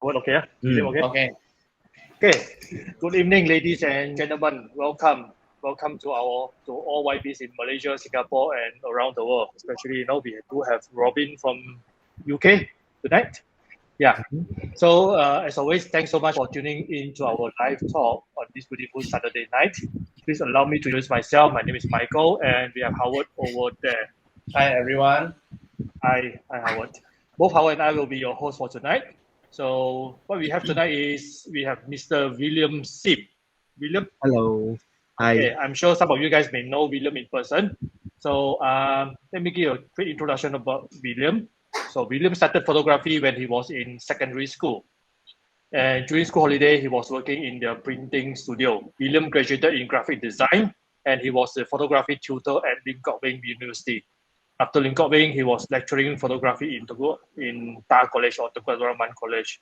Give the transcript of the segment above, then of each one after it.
What okay? William, okay? Okay. Okay. Good evening, ladies and gentlemen. Welcome to all YBs in Malaysia, Singapore, and around the world. Especially we do have Robin from UK tonight. Yeah. So as always, thanks so much for tuning in to our live talk on this beautiful Saturday night. Please allow me to introduce myself. My name is Michael, and we have Howard over there. Hi, everyone. Hi, Howard. Both Howard and I will be your hosts for tonight. So what we have tonight is we have Mr. William Sim. William, Hello. Hi. okay, I'm sure some of you guys may know William in person. So let me give a quick introduction about William. So William started photography when he was in secondary school. And during school holiday, he was working in the printing studio. William graduated in graphic design, and he was a photography tutor at Lim Kok Wing University. After Lim Kok Wing, he was lecturing photography in Ta College or Tunku Abdul Rahman College.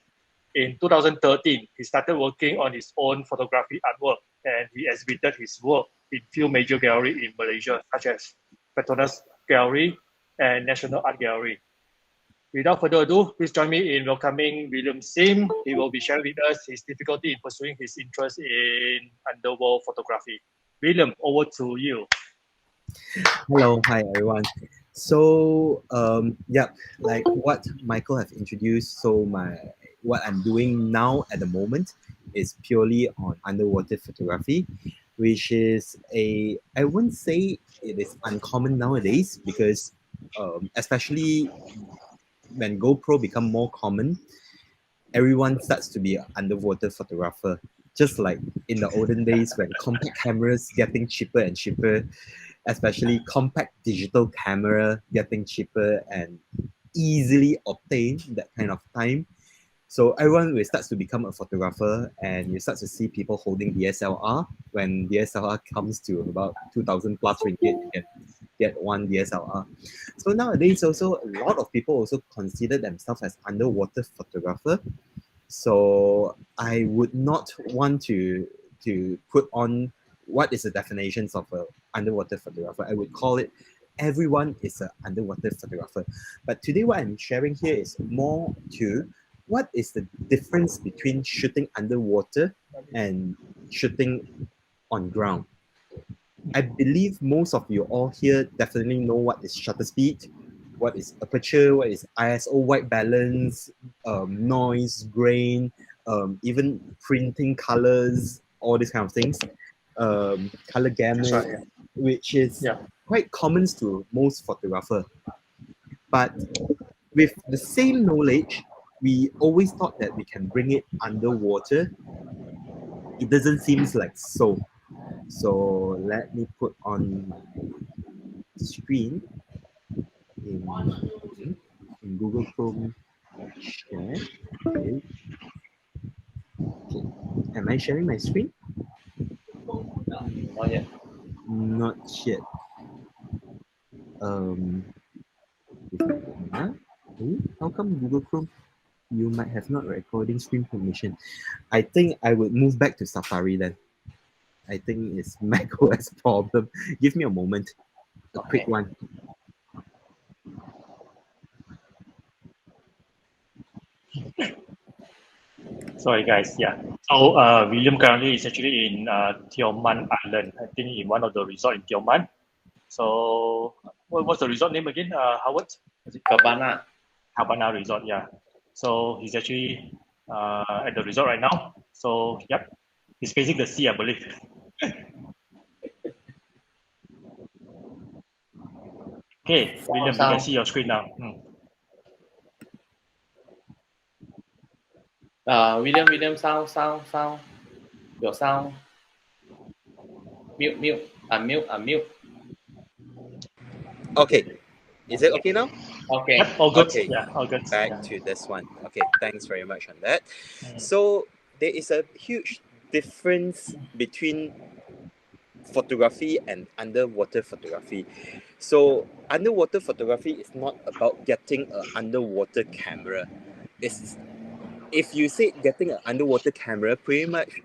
In 2013, he started working on his own photography artwork, and he exhibited his work in few major galleries in Malaysia, such as Petronas Gallery and National Art Gallery. Without further ado, please join me in welcoming William Sim. He will be sharing with us his difficulty in pursuing his interest in underworld photography. William, over to you. Hello. Hi, everyone. So, like what Michael have introduced. So, what I'm doing now at the moment is purely on underwater photography, which is I wouldn't say it is uncommon nowadays because, especially when GoPro become more common, everyone starts to be an underwater photographer. Just like in the olden days when compact cameras getting cheaper and cheaper, especially compact digital camera getting cheaper and easily obtained that kind of time. So everyone will start to become a photographer, and you start to see people holding DSLR. When DSLR comes to about 2,000 plus ringgit, you can get one DSLR. So nowadays also a lot of people also consider themselves as underwater photographer. So I would not want to put on what is the definitions of a underwater photographer. I would call it everyone is an underwater photographer. But today what I'm sharing here is more to what is the difference between shooting underwater and shooting on ground. I believe most of you all here definitely know what is shutter speed, what is aperture, what is ISO white balance, noise, grain, even printing colors, all these kind of things, color gamut, Right, yeah. which is Yeah. quite common to most photographer. But with the same knowledge, we always thought that we can bring it underwater. It doesn't seem like so. So let me put on my screen in Google Chrome share. Okay. Okay. Am I sharing my screen? Not yet. Not yet. How come Google Chrome? You might have not recording screen permission. I think I would move back to Safari then. I think it's macOS problem. Give me a moment. A quick Okay. one. Sorry, guys. Yeah. So William currently is actually in Tioman Island. I think in one of the resort in Tioman. So what's the resort name again? Howard? Was it Cabana. Habana Resort? Yeah. So he's actually at the resort right now. So yep, he's facing the sea, I believe. Okay, William, we can see your screen now. William, sound. Your sound. Mute. Unmute. Okay. Is it okay now? Okay. Yep, all good. Okay. Yeah, all good. Back Yeah. to this one. Okay, thanks very much on that. So there is a huge difference between photography and underwater photography. So underwater photography is not about getting an underwater camera. It's if you say getting an underwater camera, pretty much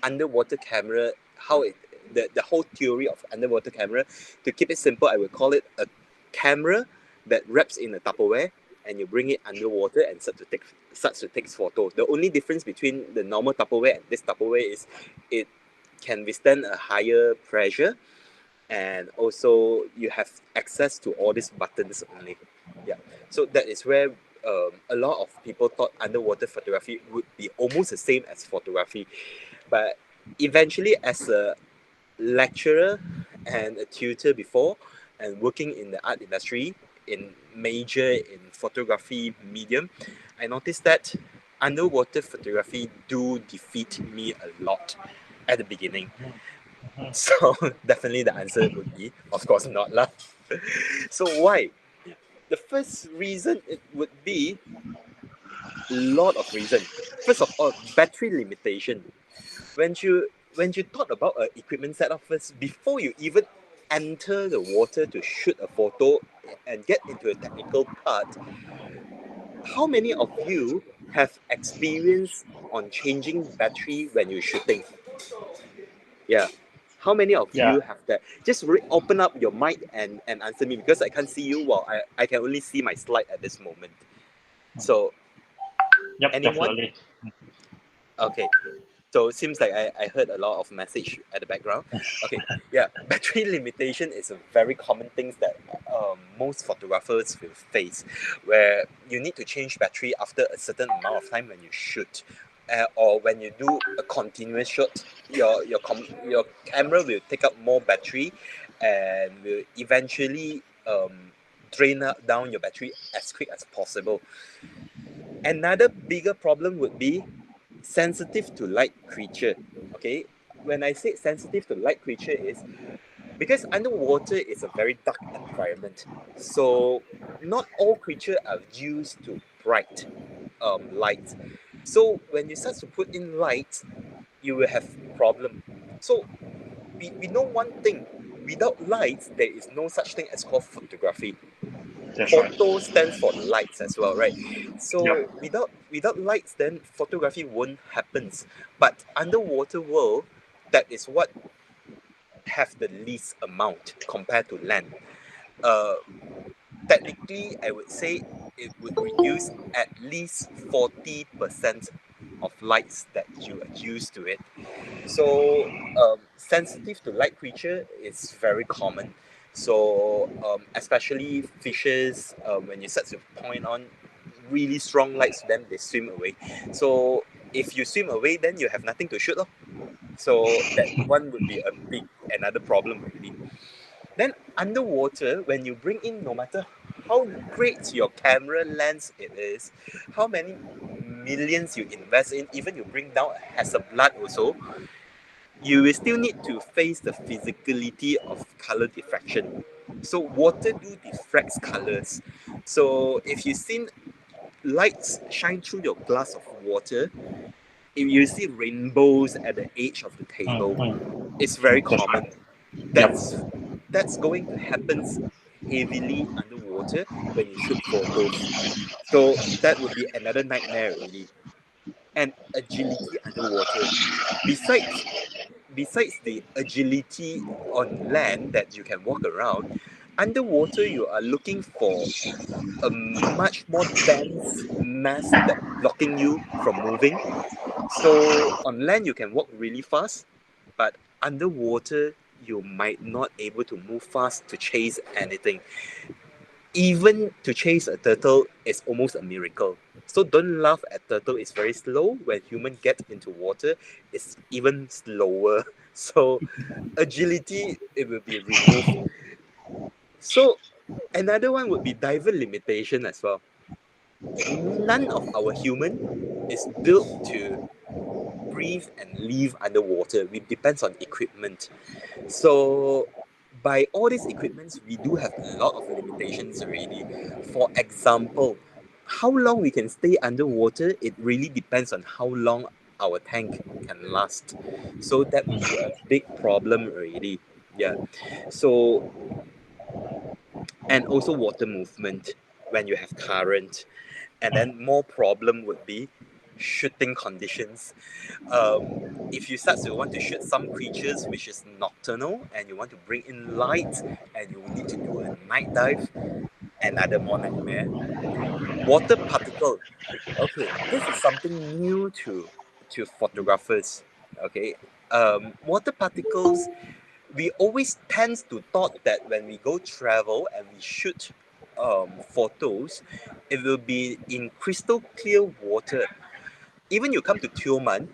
underwater camera, how it the whole theory of underwater camera, to keep it simple, I would call it a camera that wraps in a Tupperware and you bring it underwater and start to take photo. The only difference between the normal Tupperware and this Tupperware is it can withstand a higher pressure, and also you have access to all these buttons only. Yeah, so that is where a lot of people thought underwater photography would be almost the same as photography, but eventually, as a lecturer and a tutor before, and working in the art industry in major in photography medium, I noticed that underwater photography do defeat me a lot at the beginning. So definitely the answer would be, of course not lah. So why? The first reason it would be lot of reason. First of all, battery limitation. When you thought about a equipment setup first, before you even enter the water to shoot a photo and get into a technical part, how many of you have experience on changing battery when you're shooting? Yeah. How many of Yeah. you have that? Just open up your mic and answer me, because I can't see you while I can only see my slide at this moment. So, Yep, anyone? definitely. Okay. So it seems like I heard a lot of message at the background. Okay, yeah, battery limitation is a very common thing that most photographers will face, where you need to change battery after a certain amount of time when you shoot, or when you do a continuous shot, your camera will take up more battery, and will eventually drain down your battery as quick as possible. Another bigger problem would be sensitive to light creature. Okay, when I say sensitive to light creature is because underwater is a very dark environment, so not all creatures are used to bright light. So when you start to put in light, you will have problem. So we know one thing: without light, there is no such thing as called photography. That's right. Photo stands for lights as well, right? So Yep. without lights, then photography won't happen. But underwater world, that is what have the least amount compared to land. Uh, Technically, I would say it would reduce at least 40% of lights that you are used to it. So sensitive to light creature is very common. So especially fishes, when you start to point on really strong lights, then they swim away. So if you swim away, then you have nothing to shoot. Lor. So that one would be a big another problem really. Then underwater, when you bring in, no matter how great your camera lens it is, how many millions you invest in, even you bring down a Hasselblad also, you will still need to face the physicality of color diffraction. So water do diffracts colors. So if you've seen lights shine through your glass of water, if you see rainbows at the edge of the table, it's very That's right. common. Yep. That's going to happen heavily underwater when you shoot photos. So that would be another nightmare really. And agility underwater. Besides besides the agility on land that you can walk around, underwater you are looking for a much more dense mass that blocking you from moving. So on land you can walk really fast, but underwater you might not able to move fast to chase anything. Even to chase a turtle is almost a miracle. So don't laugh at turtle, it's very slow. When human get into water, it's even slower. So agility it will be removed. So another one would be diver limitation as well. None of our human is built to breathe and live underwater. We depends on equipment. So by all these equipments, we do have a lot of limitations already. For example, how long we can stay underwater, it really depends on how long our tank can last. So that would be a big problem already. Yeah. So and also water movement when you have current. And then more problem would be shooting conditions. If you start to want to shoot some creatures which is nocturnal and you want to bring in light and you need to do a night dive, another more nightmare. Water particle. Okay, this is something new to photographers. Okay, water particles. We always tend to thought that when we go travel and we shoot photos, it will be in crystal clear water. Even you come to Tioman,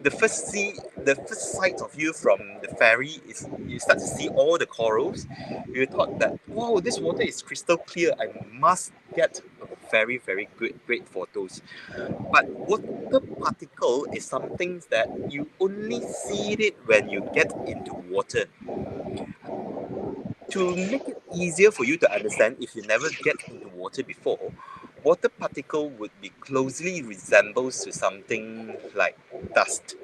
the first sight of you from the ferry is you start to see all the corals. You thought that, wow, this water is crystal clear. I must get very great photos. But water particle is something that you only see it when you get into water. To make it easier for you to understand, if you never get into water before, water particle would be closely resembles to something like dust.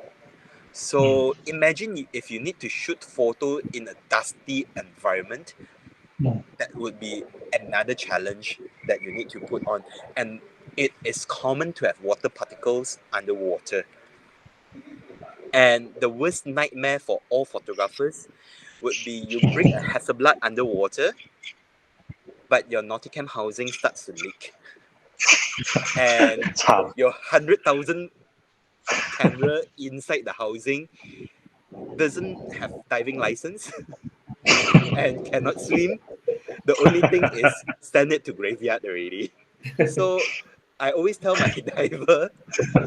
So imagine if you need to shoot photo in a dusty environment, that would be another challenge that you need to put on. And it is common to have water particles underwater. And the worst nightmare for all photographers would be you bring a Hasselblad underwater, but your Nauticam housing starts to leak. And 慘， your 100,000 camera inside the housing doesn't have diving license and cannot swim. The only thing is send it to graveyard already. So I always tell my diver,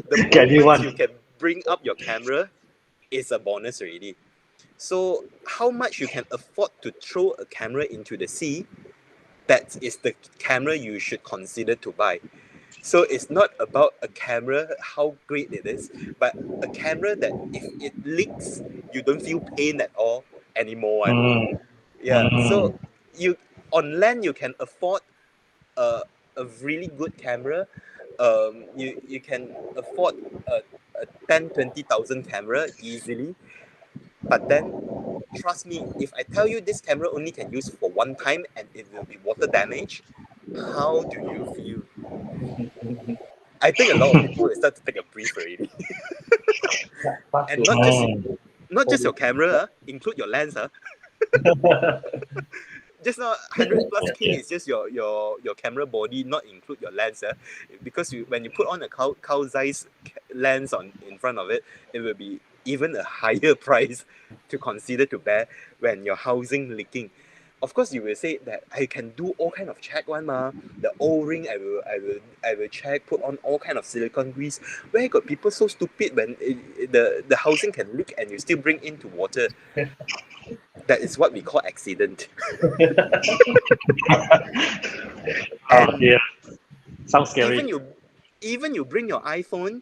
the 緊要 moment 問 you can bring up your camera is a bonus already. So how much you can afford to throw a camera into the sea, that is the camera you should consider to buy. So it's not about a camera, how great it is, but a camera that if it leaks, you don't feel pain at all anymore. 嗯 Yeah. So you on land you can afford a, a really good camera. You can afford a 10,000-20,000 camera easily. But then trust me, if I tell you this camera only can use for one time and it will be water damage, how do you feel? I think a lot of people will start to take a breath already. And not just your camera, include your lens. Just now 100 plus K is just your camera body, not include your lens. Because when you put on a cow size lens on in front of it, it will be even a higher price to consider to bear when your housing leaking. Of course, you will say that I can do all kind of check one ma. The O-ring, I will check, put on all kind of silicone grease. Where got people so stupid when the housing can leak and you still bring into water? That is what we call accident. 啊 And yeah sounds even scary you bring your iPhone,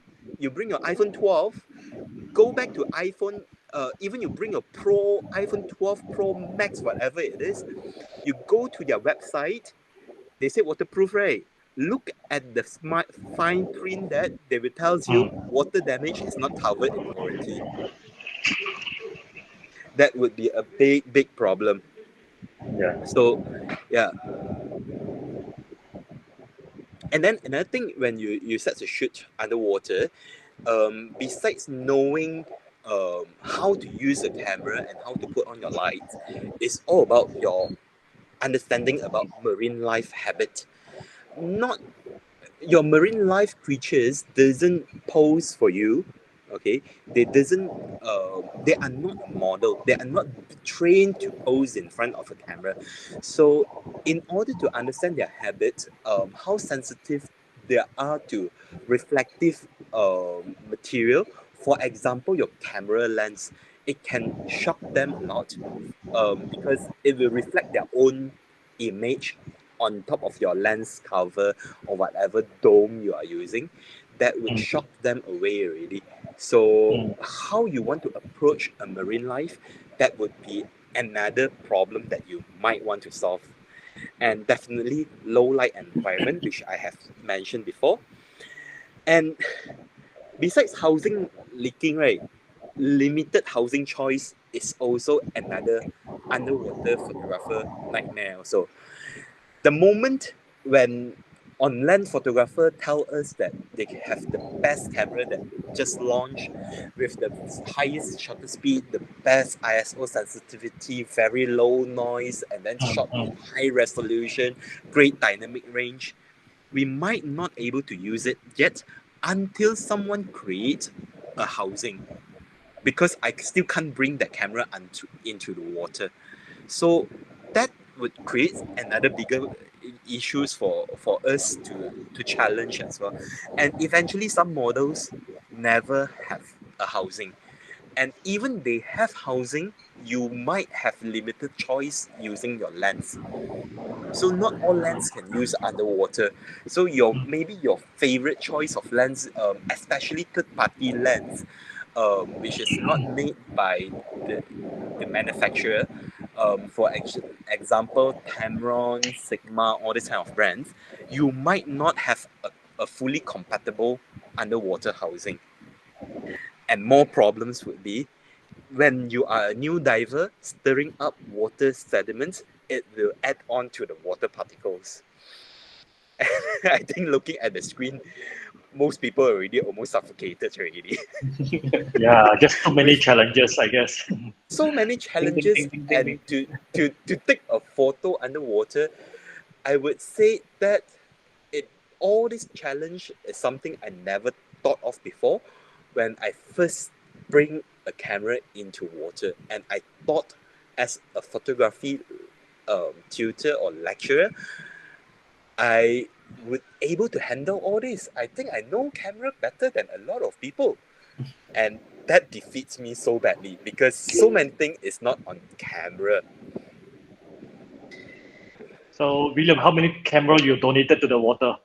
12, go back to iPhone. Even you bring your iPhone 12 Pro Max, whatever it is, you go to their website. They say waterproof, right? Look at the smart fine print that they will tells you water damage is not covered in warranty. That would be a big problem. yeah So, yeah. And then another thing, when you start to shoot underwater, besides knowing how to use a camera and how to put on your lights, it's all about your understanding about marine life habit. Not your marine life creatures doesn't pose for you. Okay, they are not a model, they are not trained to pose in front of a camera. So in order to understand their habits, how sensitive they are to reflective material, for example your camera lens, it can shock them a lot, because it will reflect their own image on top of your lens cover or whatever dome you are using. That would shock them away already. So how you want to approach a marine life, that would be another problem that you might want to solve. And definitely low light environment, which I have mentioned before. And besides housing leaking, right, limited housing choice is also another underwater photographer nightmare also. The moment when On land photographer tell us that they have the best camera that just launched with the highest shutter speed, the best ISO sensitivity, very low noise, and then shot with high resolution, great dynamic range. We might not able to use it yet until someone creates a housing, because I still can't bring the camera into the water. So that would create another bigger issues for us to challenge as well. And eventually some models never have a housing. And even they have housing, you might have limited choice using your lens. So not all lens can use underwater. So maybe your favorite choice of lens, especially third-party lens, which is not made by the, the manufacturer. Example, Tamron, Sigma, all these kind of brands, you might not have a fully compatible underwater housing. And more problems would be when you are a new diver, stirring up water sediments, it will add on to the water particles. I think looking at the screen, most people already almost suffocated already. Yeah, just too many With challenges, I guess. so many Ding, ding, challenges, ding, ding, ding, and ding. to take a photo underwater, I would say that it all this challenge is something I never thought of before when I first bring a camera into water, and I thought as a photography tutor or lecturer, I would able to handle all this. I think I know camera better than a lot of people, and that defeats me so badly because so many things is not on camera. So, William, how many camera you donated to the water?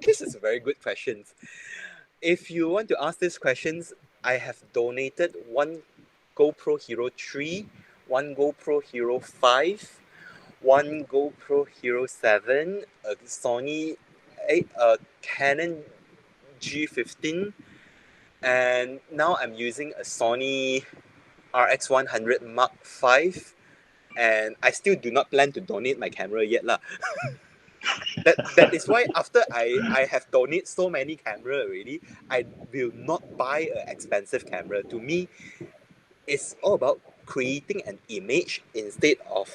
This is a very good question. If you want to ask these questions, I have donated one GoPro Hero 3, one GoPro Hero 5, one GoPro Hero 7, a Sony, a Canon G15, and now I'm using a Sony RX100 Mark 5, and I still do not plan to donate my camera yet lah. That is why after I have donated so many camera already, I will not buy an expensive camera. To me, it's all about creating an image instead of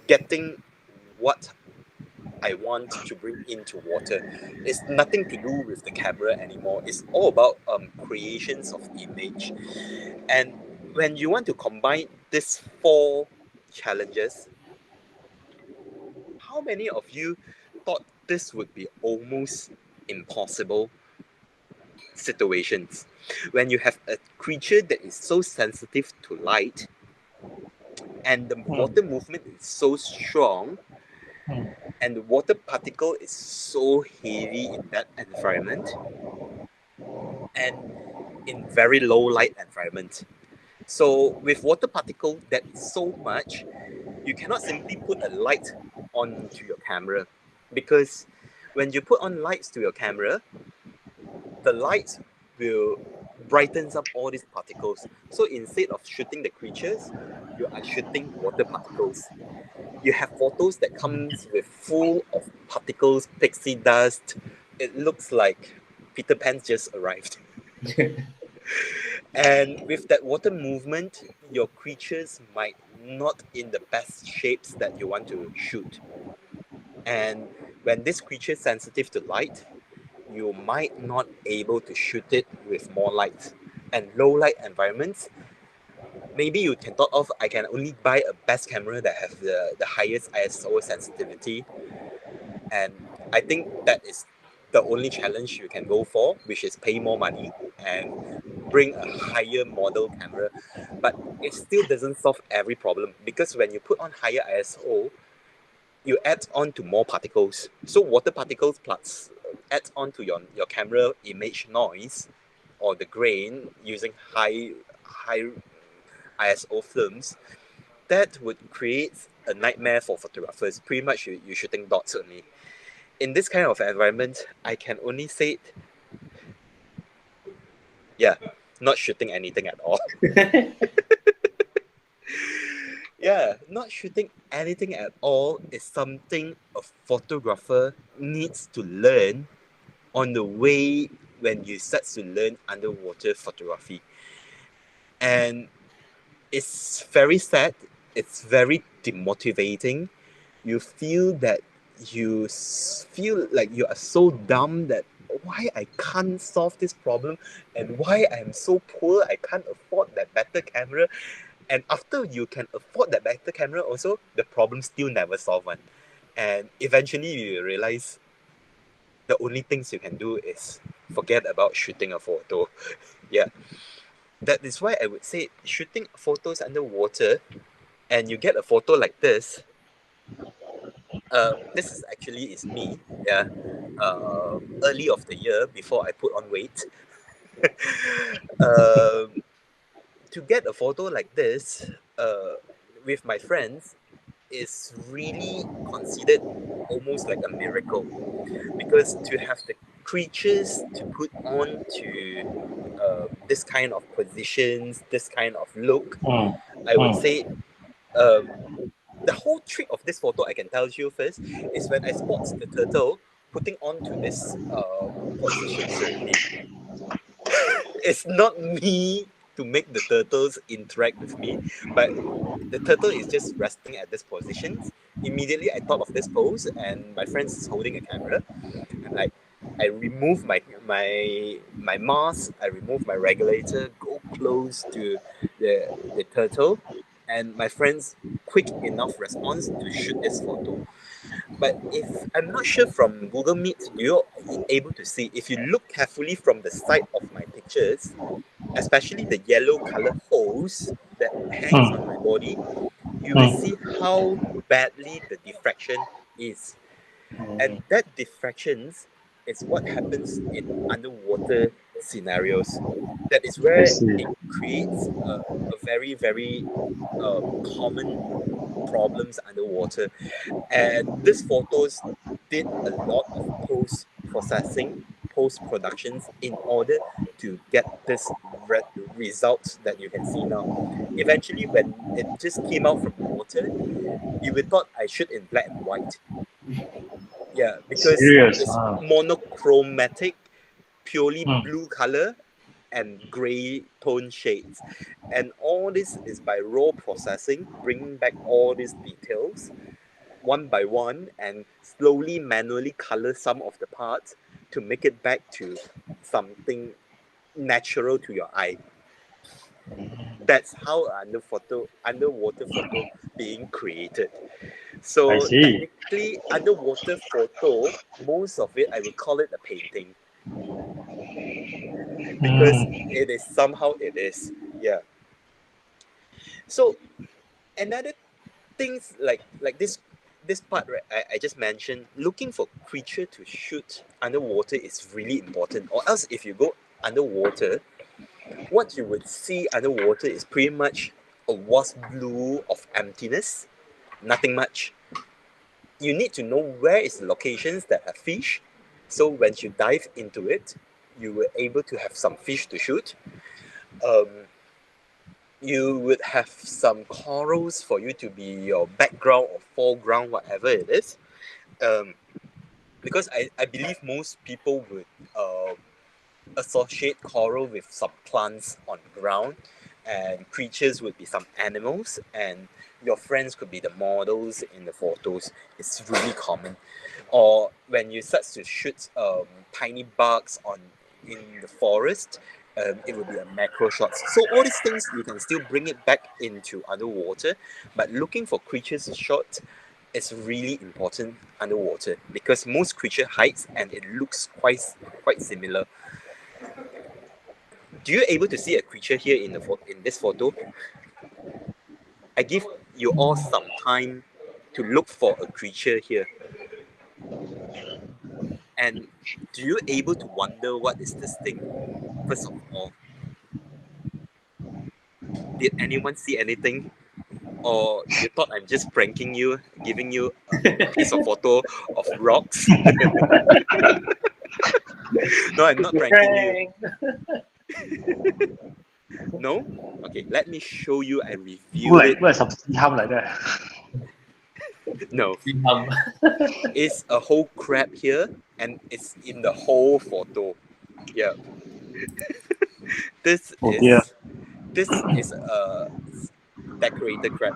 getting what I want to bring into water. It's nothing to do with the camera anymore. It's all about creations of image. And when you want to combine these four challenges, how many of you thought this would be almost impossible situations? When you have a creature that is so sensitive to light and the Hmm. water movement is so strong Hmm. and the water particle is so heavy in that environment and in very low light environment. So with water particle that is so much, you cannot simply put a light onto your camera, because when you put on lights to your camera, the light will brightens up all these particles. So instead of shooting the creatures, you are shooting water particles. You have photos that comes with full of particles, pixie dust. It looks like Peter Pan just arrived. And with that water movement, your creatures might not in the best shapes that you want to shoot. And when this creature is sensitive to light, you might not able to shoot it with more light. And low light environments, maybe you can thought of I can only buy a best camera that have the highest ISO sensitivity. And I think that is the only challenge you can go for, which is pay more money and bring a higher model camera. But it still doesn't solve every problem, because when you put on higher ISO, you add on to more particles. So water particles plus adds on to your camera image noise or the grain using high ISO films. That would create a nightmare for photographers. Pretty much you're shooting dots only. In this kind of environment, I can only say, yeah, not shooting anything at all. Yeah, not shooting anything at all is something a photographer needs to learn on the way when you start to learn underwater photography. And it's very sad, it's very demotivating. You feel that feel like you are so dumb that why I can't solve this problem and why I am so poor I can't afford that better camera. And after you can afford that better camera also, the problem still never solved one. And eventually you realize the only things you can do is forget about shooting a photo. Yeah. That is why I would say shooting photos underwater and you get a photo like this. This is actually is me, yeah. Early of the year before I put on weight. um, to get a photo like this with my friends is really considered almost like a miracle, because to have the creatures to put on to this kind of positions, this kind of look, Mm. I would Mm. say the whole trick of this photo I can tell you first is when I spot the turtle putting on to this positions already. It's not me to make the turtles interact with me, but the turtle is just resting at this position. Immediately I thought of this pose and my friend is holding a camera. I'm like, I remove my mask, I remove my regulator, go close to the turtle, and my friend's quick enough response to shoot this photo. But if I'm not sure from Google Meet, you're able to see if you look carefully from the side of my pictures, especially the yellow color hose that hangs on my Mm. body, you will Mm. see how badly the diffraction is. And that diffractions is what happens in underwater scenarios. That is I where see. it creates a very, very common problems underwater. And these photos did a lot of post processing, post productions in order to get this results that you can see now. Eventually, when it just came out from the water, you would thought I shoot in black and white. Yeah, because Serious. it's monochromatic, purely Mm. blue color and gray tone shades. And all this is by raw processing, bringing back all these details one by one and slowly manually color some of the parts to make it back to something natural to your eye. That's how underwater photo being created. I So see. technically underwater photo, most of it I would call it a painting, because Mm. it is somehow it is. Yeah. So another things like this part, right, I just mentioned looking for creature to shoot underwater is really important, or else if you go underwater, what you would see underwater is pretty much a vast blue of emptiness, nothing much. You need to know where is the locations that have fish, so when you dive into it you were able to have some fish to shoot. um, you would have some corals for you to be your background or foreground, whatever it is. Um, because I believe most people would associate coral with some plants on ground, and creatures would be some animals, and your friends could be the models in the photos. It's really common. Or when you start to shoot tiny bugs on in the forest, it will be a macro shots. So all these things you can still bring it back into underwater, but looking for creatures shot is really important underwater because most creature hides and it looks quite similar. Do you able to see a creature here in in this photo? I give you all some time to look for a creature here. And do you able to wonder what is this thing? First of all, did anyone see anything? Or you thought I'm just pranking you, giving you a piece of photo of rocks? No, I'm not pranking you. Prank. No? Okay, let me show you. I reviewed it. 都係十字坑嚟嘅。No, Um, it's a whole crab here, and it's in the whole photo. Yeah. This Oh dear. is a decorated crab.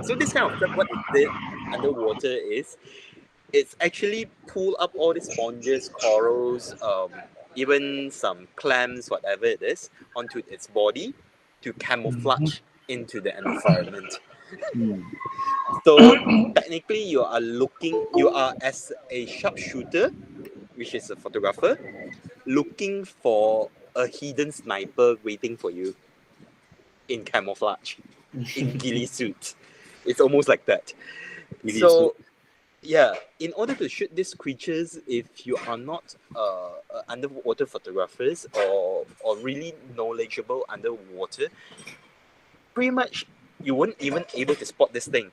So this kind of crab, what it did underwater is it's actually pull up all the sponges, corals, even some clams, whatever it is, onto its body to camouflage into the environment. So technically, you are as a sharpshooter, which is a photographer, looking for a hidden sniper waiting for you in camouflage, in ghillie suit. It's almost like that. So yeah, in order to shoot these creatures, if you are not underwater photographers or really knowledgeable underwater, pretty much you weren't even able to spot this thing.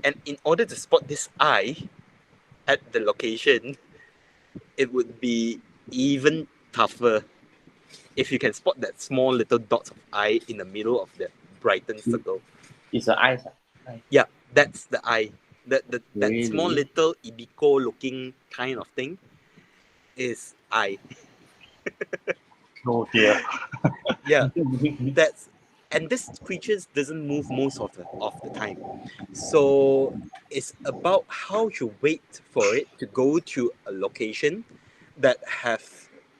And in order to spot this eye at the location, it would be even tougher if you can spot that small little dot of eye in the middle of the brightened circle. it's an ice. Yeah, that's the eye. That small Really? little ibico looking kind of thing is eye. Oh dear. Yeah, that's and this creature doesn't move most of the time. So it's about how you wait for it to go to a location that have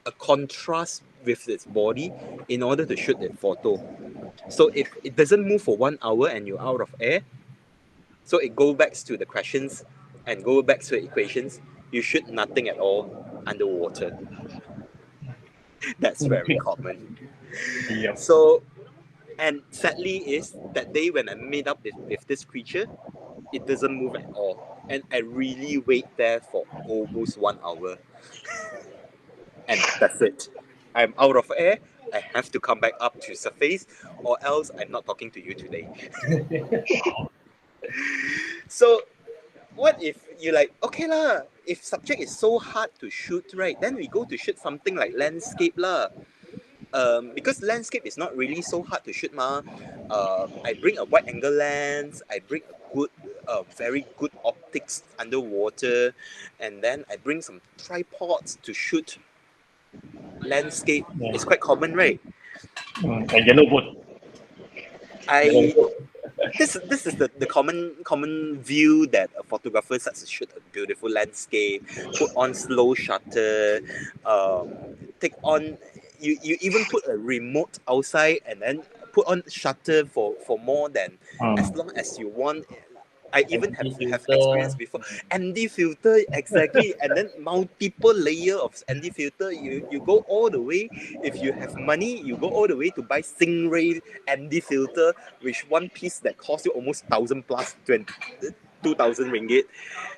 a contrast with its body in order to shoot that photo. So if it doesn't move for 1 hour and you're out of air, so it go back to the questions and go back to the equations. You shoot nothing at all underwater. That's very common. Yep. So, and sadly is that day when I meet up with this creature, it doesn't move at all. And I really wait there for almost 1 hour. And that's it. I'm out of air. I have to come back up to surface, or else I'm not talking to you today. So what if you like, okay lah, if subject is so hard to shoot, right, then we go to shoot something like landscape lah. Because landscape is not really so hard to shoot ma. I bring a wide angle lens, I bring a good, very good optics underwater, and then I bring some tripods to shoot landscape. Yeah. It's quite common, right? And yellow boat. I this is the common view that a photographer starts to shoot a beautiful landscape, put on slow shutter, take on you even put a remote outside and then put on shutter for more than as long as you want. I even have experience before. ND filter, exactly, and then multiple layer of ND filter. You go all the way. If you have money, you go all the way to buy Stingray ND filter, which one piece that costs you almost 1,000 plus 2,000 ringgit,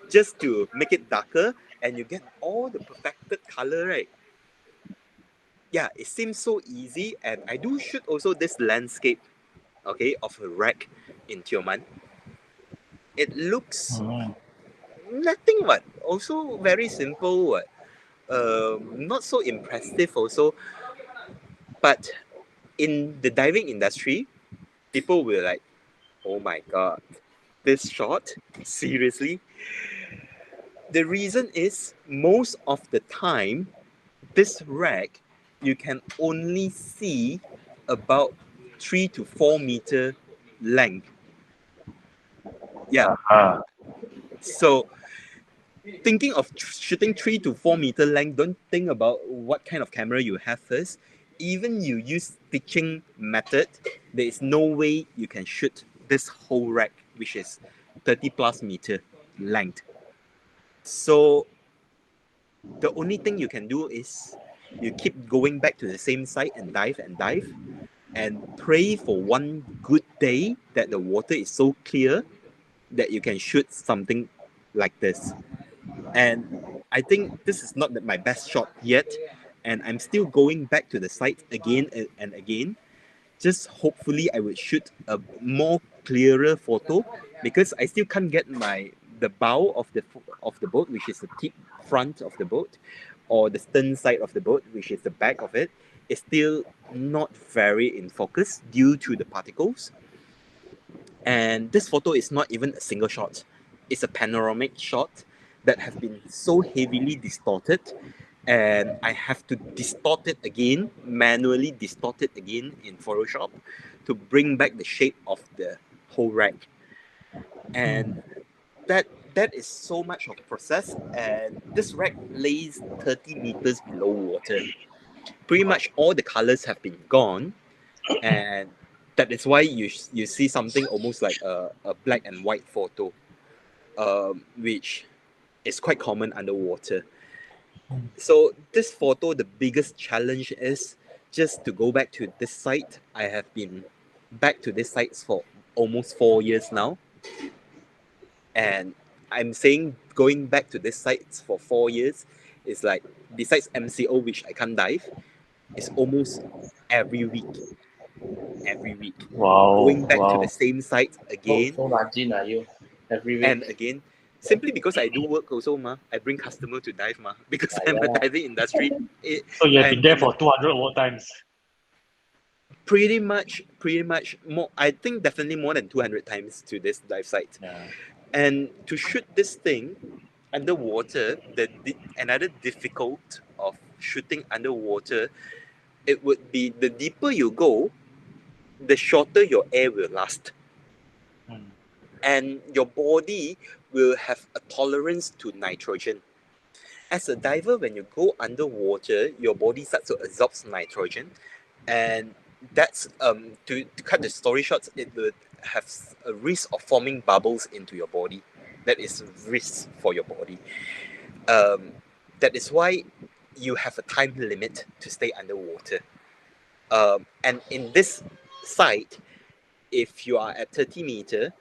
just to make it darker, and you get all the perfected color, right? Yeah, it seems so easy, and I do shoot also this landscape, okay, of a wreck in Tioman. It looks nothing what, also very simple what, not so impressive also, but in the diving industry, people will like, oh my god, this shot, seriously. The reason is most of the time, this wreck you can only see about 3 to 4 meter length. Yeah. So thinking of shooting 3 to 4 meter length, don't think about what kind of camera you have first. Even you use stitching method, there is no way you can shoot this whole wreck, which is 30 plus meter length. So the only thing you can do is you keep going back to the same site and dive and pray for one good day that the water is so clear that you can shoot something like this. And I think this is not my best shot yet, and I'm still going back to the site again and again. Just hopefully I would shoot a more clearer photo, because I still can't get the bow of the boat, which is the tip front of the boat, or the stern side of the boat, which is the back of it. is still not very in focus due to the particles. And this photo is not even a single shot. It's a panoramic shot that have been so heavily distorted, and I have to distort it again, manually distort it again in Photoshop to bring back the shape of the whole rack. And that is so much of process, and this rack lays 30 meters below water. Pretty much all the colors have been gone, and that is why you see something almost like a black and white photo, which is quite common underwater. So this photo, the biggest challenge is just to go back to this site. I have been back to this site for almost 4 years now, and I'm saying going back to this site for 4 years is like, besides MCO, which I can't dive, it's almost every week. Every week, Wow, going back to the wow. same site again So rajin are you? Every and week. again, simply because I do work also, ma. I bring customer to dive, ma, because I'm a Yeah. diving industry. So you have I'm been there in a for 200 more times. pretty much more. I think definitely more than 200 times to this dive site. Yeah. And to shoot this thing underwater, another difficult of shooting underwater, it would be the deeper you go, the shorter your air will last. Mm. And your body will have a tolerance to nitrogen. As a diver, when you go underwater, your body starts to absorb nitrogen, and that's to cut the story short, it would have a risk of forming bubbles into your body. That is risk for your body. Um, that is why you have a time limit to stay underwater. And in this site, if you are at 30 meter,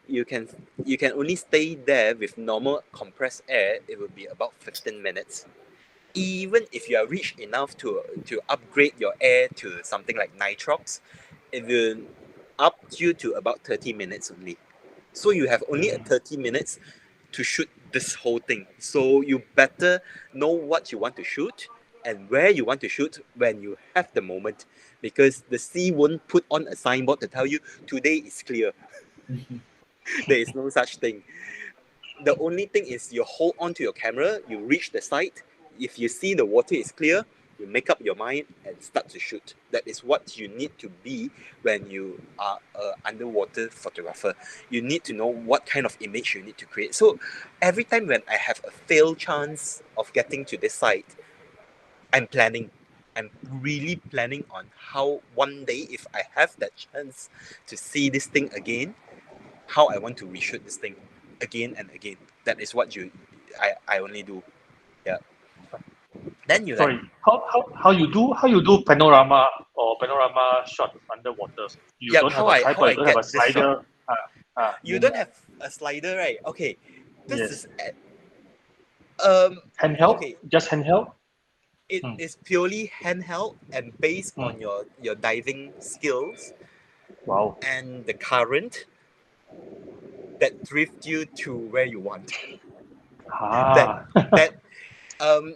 you can you can only stay there with normal compressed air. It will be about 15 minutes. Even if you are rich enough to upgrade your air to something like nitrox, it will up you to about 30 minutes only. So you have only a 30 minutes to shoot this whole thing. So you better know what you want to shoot and where you want to shoot when you have the moment, because the sea won't put on a signboard to tell you today is clear. There is no such thing. The only thing is you hold on to your camera, you reach the site. If you see the water is clear, you make up your mind and start to shoot. That is what you need to be when you are an underwater photographer. You need to know what kind of image you need to create. So every time when I have a fail chance of getting to this site, I'm planning. I'm really planning on how one day, if I have that chance to see this thing again, how I want to reshoot this thing again and again. That is what I only do. Yeah. Then you like, Sorry, how you do panorama or panorama shot underwater? You yep, don't have a how tripod, I you don't have a get this shot. slider. You don't have a slider, right? Okay. This Yes. is um Handheld? okay. Just handheld? It Mm. is purely handheld and based Mm. on your diving skills Wow. and the current that drift you to where you want. That Ah. that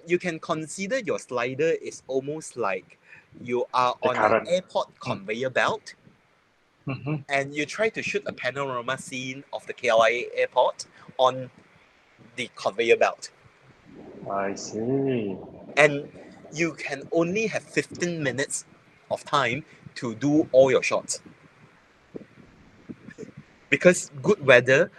you can consider your slider is almost like you are The on an current. airport Mm. conveyor belt Mm-hmm. and you try to shoot a panorama scene of the KLIA airport on the conveyor belt. I see. And you can only have 15 minutes of time to do all your shots. Because good weather,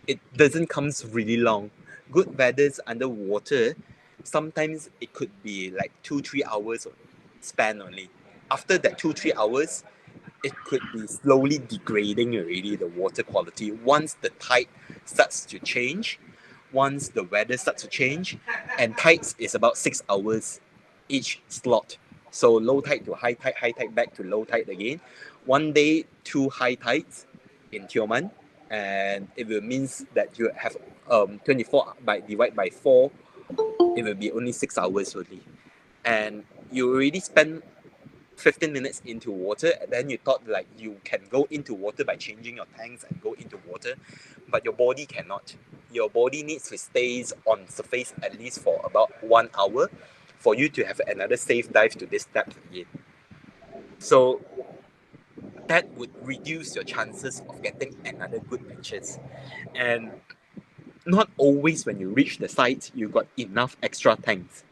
it doesn't comes really long. Good weather's underwater, sometimes it could be like 2-3 hours span only. After that 2-3 hours, it could be slowly degrading already, the water quality. Once the tide starts to change, once the weather starts to change, and tides is about 6 hours each slot. So low tide to high tide back to low tide again. One day, two high tides in Tioman, and it will means that you have 24 by divide by 4, it will be only 6 hours only. And you already spend 15 minutes into water, and then you thought like you can go into water by changing your tanks and go into water, but your body cannot. Your body needs to stay on surface at least for about 1 hour for you to have another safe dive to this depth again. So that would reduce your chances of getting another good pictures. And not always when you reach the site you got enough extra tanks,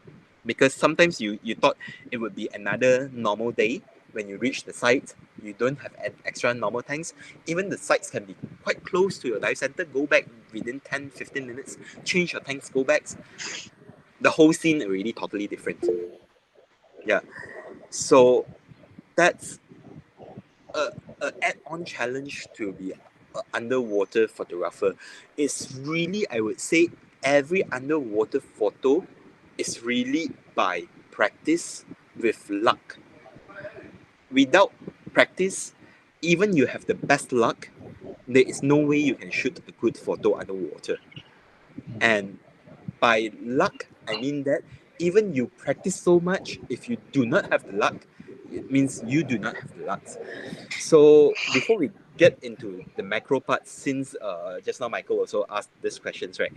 because sometimes you thought it would be another normal day. When you reach the site you don't have an extra normal tanks. Even the sites can be quite close to your dive center. Go back within 10-15 minutes, change your tanks, go back, the whole scene already totally different. Yeah, so that's a add-on challenge to be an underwater photographer. It's really, I would say, every underwater photo is really by practice with luck. Without practice, even you have the best luck, there is no way you can shoot a good photo underwater. And by luck, I mean that even you practice so much, if you do not have the luck, it means you do not have the luck. So before we get into the macro part, since just now Michael also asked these questions, right?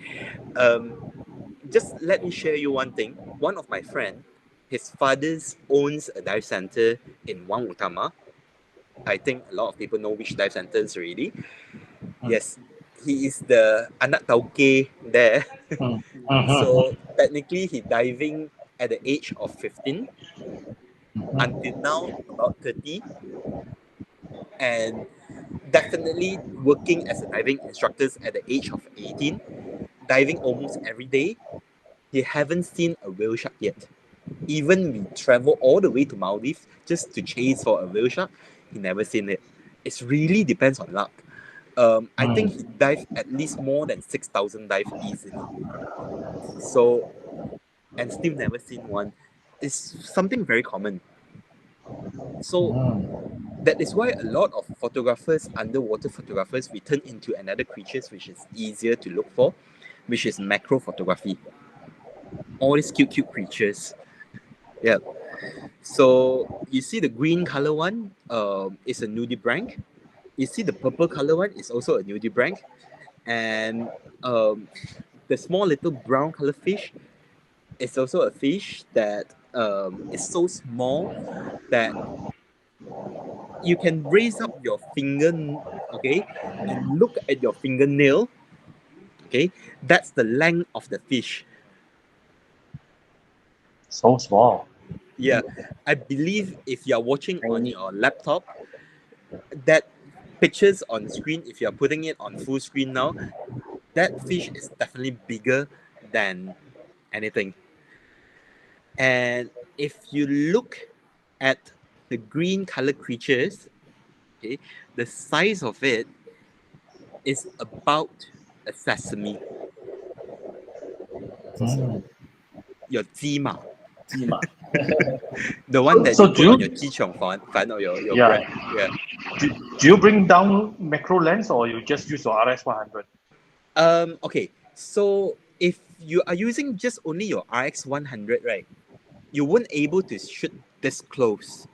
Just let me share you one thing. One of my friend, his father's owns a dive center in Wang Utama. I think a lot of people know which dive centers already. Yes, he is the anak tauke there. So technically, he diving at the age of 15 until now about 30, and definitely working as a diving instructor at the age of 18, diving almost every day. He haven't seen a whale shark yet. Even we travel all the way to Maldives just to chase for a whale shark, he never seen it. It really depends on luck. I think he dived at least more than 6,000 dive easily. So, and still never seen one. It's something very common. So that is why a lot of photographers, underwater photographers, we turn into another creatures which is easier to look for, which is macro photography. All these cute creatures. Yeah. So you see the green color one is a nudibranch. You see the purple color one is also a nudibranch. And the small little brown color fish is also a fish that is so small that you can raise up your finger, okay, and look at your fingernail, okay. That's the length of the fish. So small. Yeah, I believe if you're watching on Tiny. your laptop, that pictures on the screen, if you're putting it on full screen now, that fish is definitely bigger than anything. And if you look at the green color creatures, okay, the size of it is about a sesame, your jima, Zima. the one that you So do put on your you, jichong fan or your yeah, bread. Yeah. do you bring down macro lens or you just use your RS 100? Okay. So if you are using just only your RX 100, right, you won't able to shoot this close.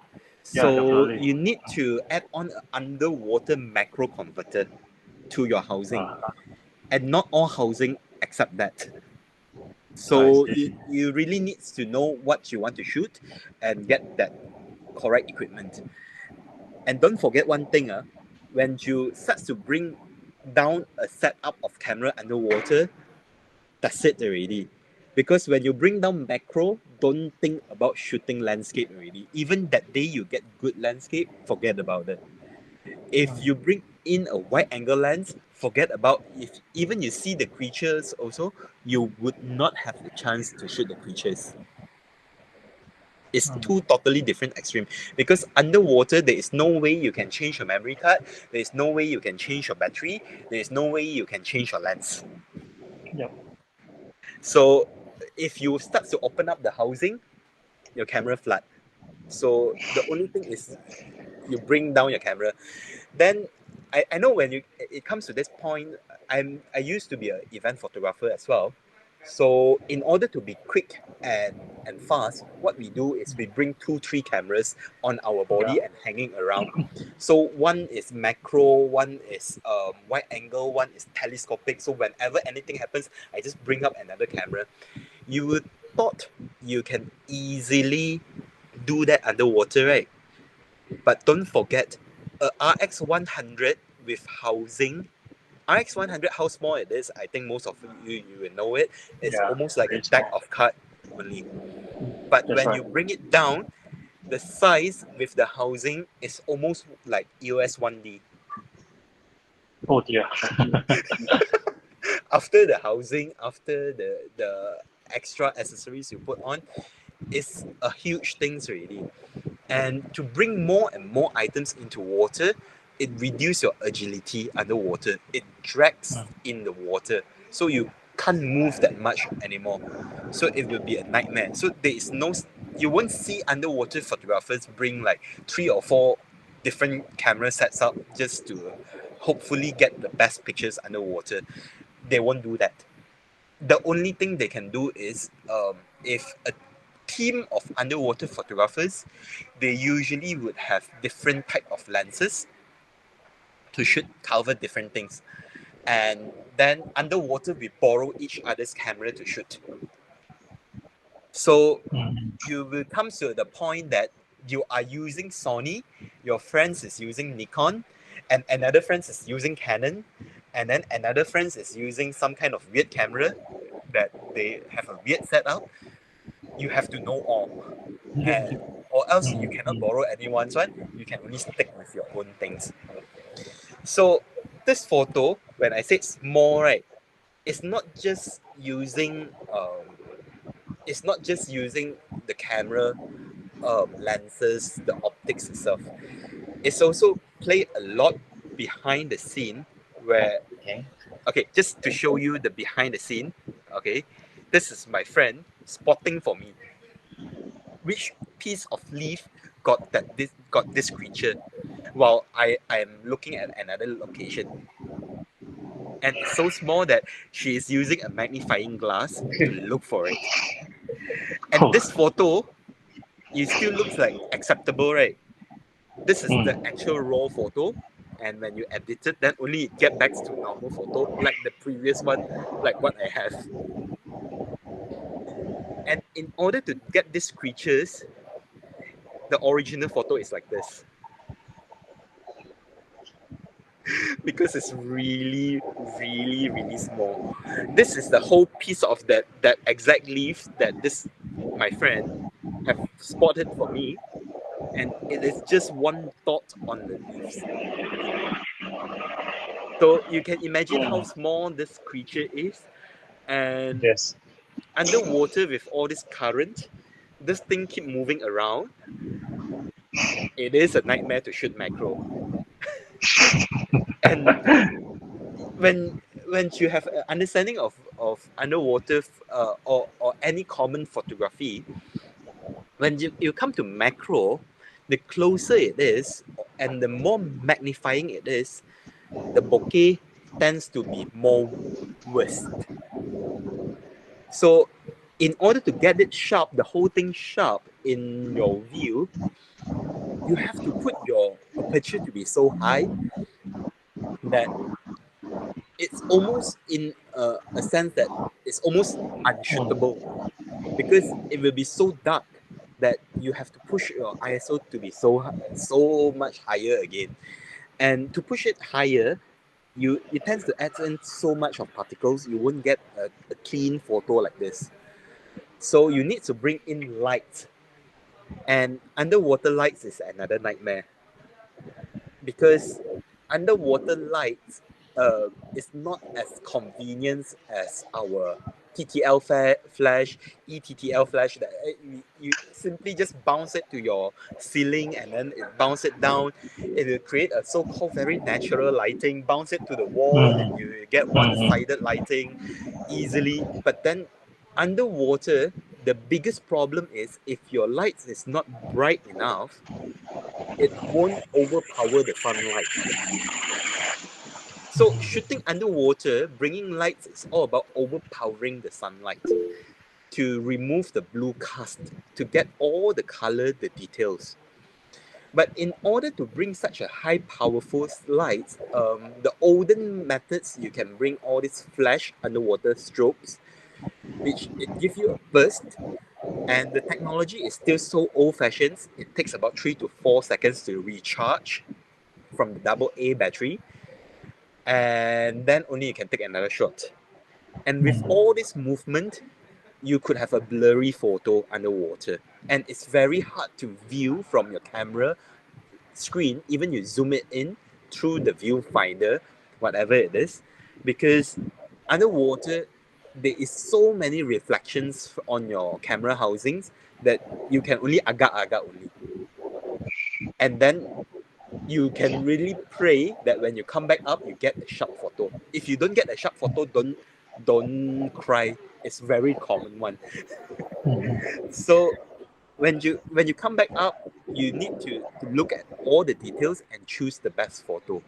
Yeah, So definitely. you need to add on an underwater macro converter to your housing, Uh, and not all housing accept that. I So see. you really needs to know what you want to shoot and get that correct equipment. And don't forget one thing, when you start to bring down a setup of camera underwater, that's it already. Because when you bring down macro, don't think about shooting landscape already. Even that day you get good landscape, forget about it. If you bring in a wide angle lens, forget about, if even you see the creatures also, you would not have the chance to shoot the creatures. It's two totally different extreme, because underwater there is no way you can change your memory card, there is no way you can change your battery, there is no way you can change your lens. Yep. So if you start to open up the housing, your camera flat. So the only thing is you bring down your camera. Then I know when it comes to this point, I used to be an event photographer as well. So in order to be quick and fast, what we do is we bring 2-3 cameras on our Yeah. body and hanging around. So one is macro, one is wide angle, one is telescopic. So whenever anything happens, I just bring up another camera. You would thought you can easily do that underwater, right? But don't forget, a RX 100 with housing. RX 100, how small it is, I think most of you will know it. It's Yeah, almost like a very deck small. of card only. But That's when right. you bring it down, the size with the housing is almost like EOS 1D. Oh dear. After the housing, after the extra accessories you put on, it's a huge thing really. And to bring more and more items into water, it reduces your agility underwater. It drags in the water, so you can't move that much anymore. So it will be a nightmare. So there is no, you won't see underwater photographers bring like 3 or 4 different camera sets up just to hopefully get the best pictures underwater. They won't do that. The only thing they can do is if a team of underwater photographers, they usually would have different type of lenses to shoot cover different things, and then underwater we borrow each other's camera to shoot. So you will come to the point that you are using Sony, your friends is using Nikon, and another friend is using Canon, and then another friend is using some kind of weird camera that they have a weird setup. You have to know all, and or else you cannot borrow anyone's one. You can only stick with your own things. So this photo, when I said small, right, it's not just using it's not just using the camera lenses, the optics itself. It's also play a lot behind the scene where, Okay. okay, just to show you the behind the scene, okay, this is my friend spotting for me which piece of leaf got this creature while I am looking at another location. And it's so small that she is using a magnifying glass to look for it. And Oh. this photo, it still looks like acceptable, right? This is the actual raw photo. And when you edit it, then only it get back to normal photo, like the previous one, like what I have. And in order to get these creatures, the original photo is like this. Because it's really, really, really small. This is the whole piece of that exact leaf that this my friend have spotted for me, and it is just one dot on the leaves. So you can imagine how small this creature is, and Yes. underwater with all this current, this thing keep moving around. It is a nightmare to shoot macro, and when when you have an understanding of underwater or any common photography, when you come to macro, the closer it is and the more magnifying it is, the bokeh tends to be more worse. So in order to get it sharp, the whole thing sharp in your view, you have to put your aperture to be so high that it's almost in a sense that it's almost unshootable, because it will be so dark that you have to push your ISO to be so much higher again. And to push it higher, it tends to add in so much of particles, you won't get a clean photo like this. So you need to bring in light, and underwater lights is another nightmare, because underwater lights is not as convenient as our TTL flash, ETTL flash that you simply just bounce it to your ceiling and then it bounce it down. It will create a so-called very natural lighting, bounce it to the wall and you get one-sided lighting easily. But then underwater, the biggest problem is if your lights is not bright enough, it won't overpower the sunlight. So shooting underwater, bringing lights is all about overpowering the sunlight to remove the blue cast, to get all the color, the details. But in order to bring such a high powerful light, the olden methods, you can bring all these flash underwater strobes, which it gives you a burst, And the technology is still so old-fashioned. It takes about 3 to 4 seconds to recharge from the double A battery, and then only you can take another shot. And with all this movement, you could have a blurry photo underwater, and it's very hard to view from your camera screen, even you zoom it in through the viewfinder, whatever it is, because underwater there is so many reflections on your camera housings that you can only agak-agak only. And then you can really pray that when you come back up, you get a sharp photo. If you don't get a sharp photo, don't cry. It's very common one. So when you come back up, you need to look at all the details and choose the best photo.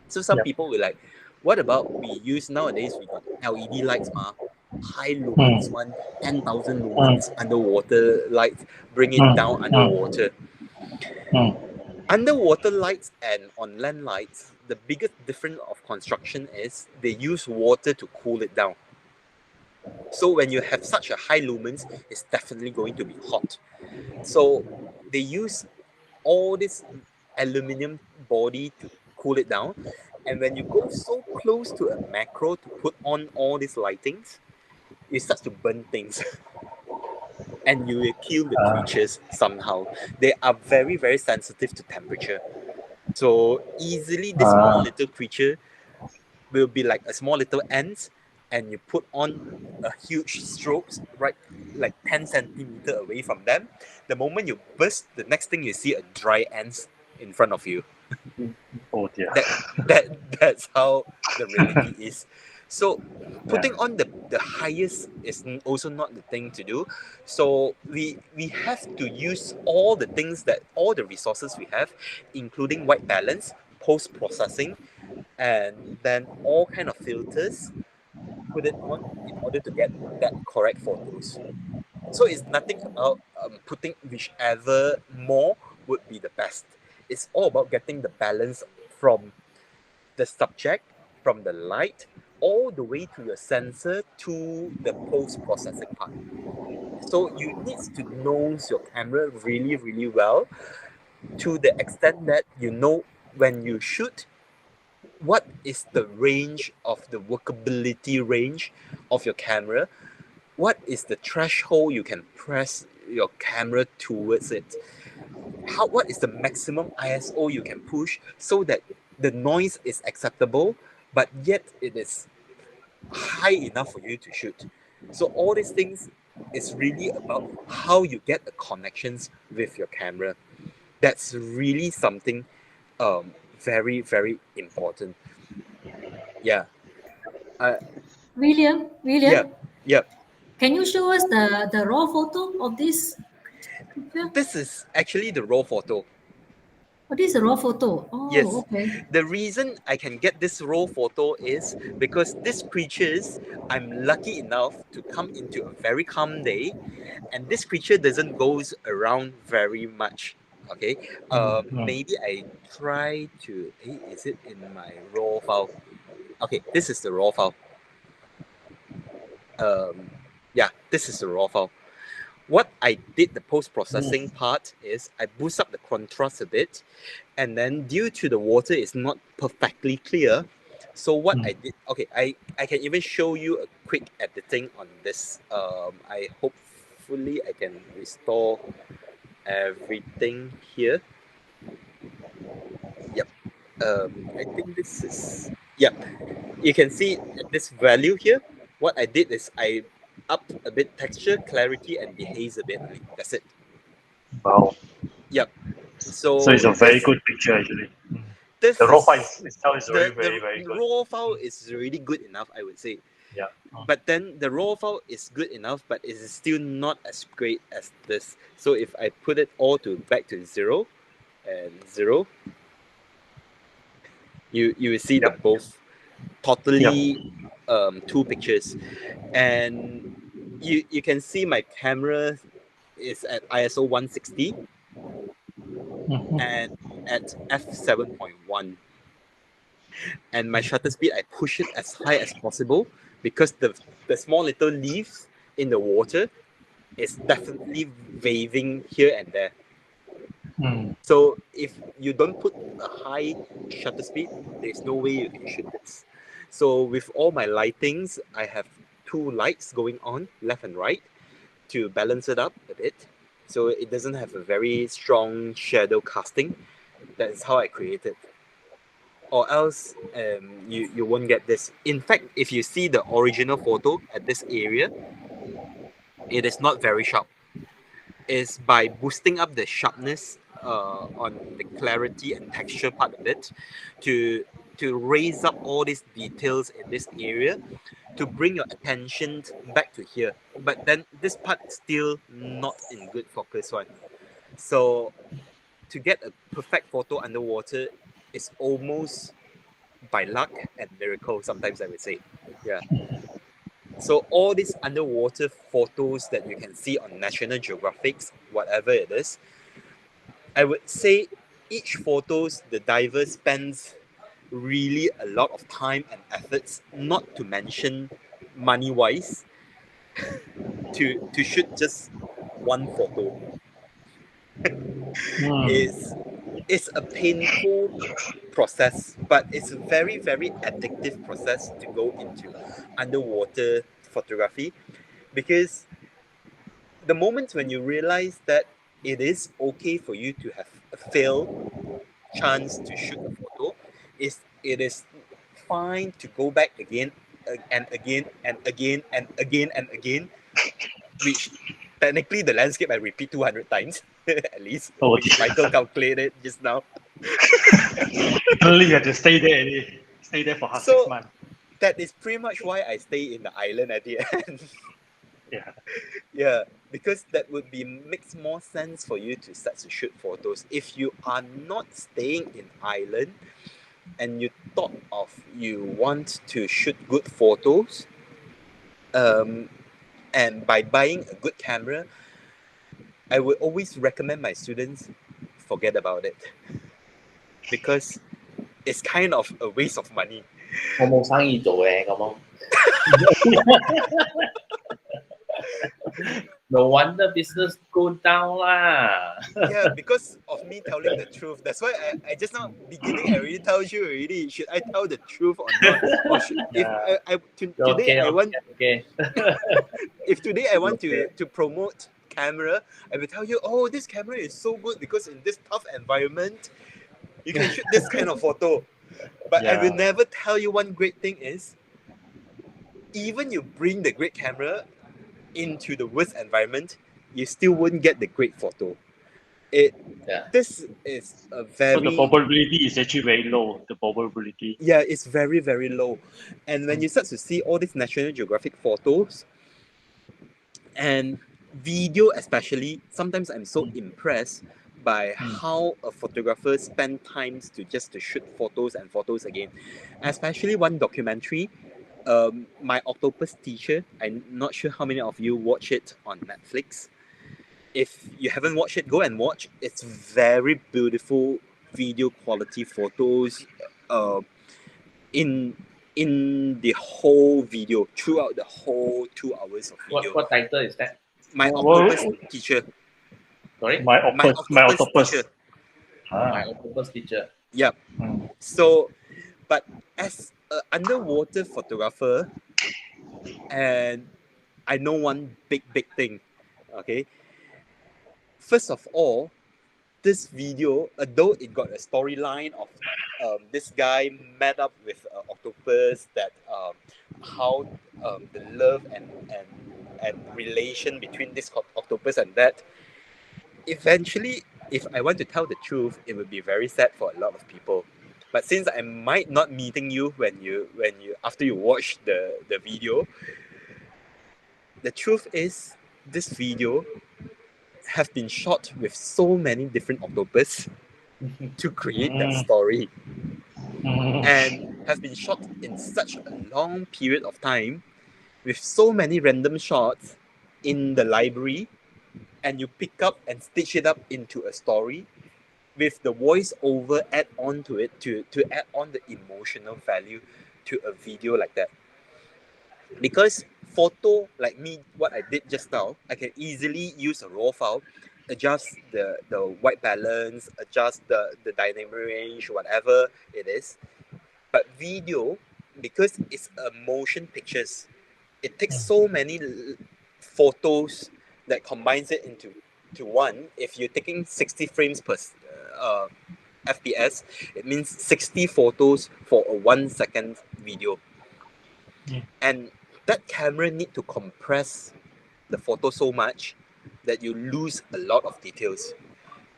So some Yep. people will like, what about we use nowadays we got LED lights high lumens one, 10,000 lumens underwater lights, bring it down underwater. Underwater lights and on land lights, the biggest difference of construction is they use water to cool it down. So when you have such a high lumens, it's definitely going to be hot. So they use all this aluminum body to cool it down. And when you go so close to a macro to put on all these lightings, it starts to burn things. And you will kill the creatures somehow. They are very, very sensitive to temperature. So easily this small little creature will be like a small little ant, and you put on a huge strobes right like 10 centimeter away from them. The moment you burst, the next thing you see a dry ant in front of you. Oh dear. That's how the reality is. So Yeah. putting on the highest is also not the thing to do. So we have to use all the things that all the resources we have, including white balance, post processing, and then all kind of filters, put it on in order to get that correct photos. So it's nothing about putting whichever more would be the best. It's all about getting the balance from the subject, from the light, all the way to your sensor to the post processing part. So you need to know your camera really, really well, to the extent that you know when you shoot, what is the range of the workability range of your camera, what is the threshold you can press your camera towards it, what is the maximum ISO you can push so that the noise is acceptable but yet it is high enough for you to shoot. So all these things is really about how you get the connections with your camera. That's really something very, very important. Yeah. uh, William, yeah, yeah. can you show us the raw photo of this picture? This is actually the raw photo. Oh, this is a raw photo. Oh, Yes. okay. The reason I can get this raw photo is because these creatures, I'm lucky enough to come into a very calm day, and this creature doesn't goes around very much. Okay. Maybe I try to. Hey, is it in my raw file? Okay, this is the raw file. Yeah, this is the raw file. What I did, the post-processing part, is I boost up the contrast a bit, and then due to the water is not perfectly clear, so what I did, okay, I can even show you a quick editing on this. I hopefully I can restore everything here. Yep. I think this is, yep. You can see at this value here, what I did is I upped a bit texture, clarity, and dehaze a bit only. That's it. Wow. Yep. So it's So a very good picture actually. The this raw file is itself is the very, very, very good. raw file is really good enough, I would say. Yeah. But then the raw file is good enough, but it is still not as great as this. So if I put it all to back to 0 and 0, you will see the Yep. both Yep. totally two pictures, and you can see my camera is at ISO 160 and at f7.1. And my shutter speed, I push it as high as possible because the small little leaves in the water is definitely waving here and there. Mm. So if you don't put a high shutter speed, there's no way you can shoot this. So with all my lightings, I have two lights going on left and right to balance it up a bit, so it doesn't have a very strong shadow casting. That is how I create it. Or else, you won't get this. In fact, if you see the original photo at this area, it is not very sharp. Is by boosting up the sharpness on the clarity and texture part of it, to raise up all these details in this area, to bring your attention back to here. But then this part still not in good focus one. So to get a perfect photo underwater is almost by luck and miracle, sometimes I would say. Yeah. So all these underwater photos that you can see on National Geographic, whatever it is, I would say each photos the diver spends really a lot of time and efforts, not to mention money wise, to shoot just one photo. Mm. is It's a painful process, but it's a very, very addictive process to go into underwater photography, because the moment when you realize that it is okay for you to have a fail chance to shoot a photo, is it is fine to go back again and again and again and again and again, which technically the landscape I repeat 200 times at least, Oh, which Michael calculated just now. literally you have to stay there for half six So months. that is pretty much why I stay in the island at the end. Yeah. Yeah, because that would be makes more sense for you to start to shoot photos. If you are not staying in island and you thought of you want to shoot good photos, um, and by buying a good camera, I would always recommend my students forget about it, because it's kind of a waste of money. 我冇生意做嘅咁咯。No wonder business go down 啦。Yeah, because of me telling the truth. That's why I just now beginning I already told you already. Should I tell the truth or not? Or should, if today I want okay. if today I want Okay. to promote camera, I will tell you, oh, this camera is so good because in this tough environment, you can shoot this kind of photo. But I will Yeah. never tell you one great thing is, even you bring the great camera into the worst environment, you still won't get the great photo. Yeah. This is a So the very probability is actually very low. The probability. yeah, it's very, very low. And when you start to see all these National Geographic photos and video especially, sometimes I'm so impressed by how a photographer spend times to shoot photos and photos again. Especially one documentary, My Octopus Teacher. I'm not sure how many of you watch it on Netflix. If you haven't watched it, go and watch. It's very beautiful video quality photos. In the whole video, throughout the whole 2 hours of video. What title is that? My Well, Octopus Teacher. Sorry? my My octopus. My Octopus octopus. Teacher. My Ah. octopus teacher. Yep. Mm. So, but as an underwater photographer, and I know one big thing. Okay. First of all, this video, although it got a storyline of this guy met up with an octopus, that how the love and relation between this octopus and that, eventually, if I want to tell the truth, it would be very sad for a lot of people. But since I might not meeting you when you after you watch the video, the truth is this video have been shot with so many different octopus to create that story, and has been shot in such a long period of time with so many random shots in the library, and you pick up and stitch it up into a story with the voiceover add on to it, to add on the emotional value to a video like that. Because photo like me, what I did just now, I can easily use a raw file, adjust the white balance, adjust the dynamic range, whatever it is. But video, because it's a motion pictures, it takes so many photos that combines it into one. If you're taking 60 frames per uh, FPS, it means 60 photos for a 1 second video. And that camera need to compress the photo so much that you lose a lot of details.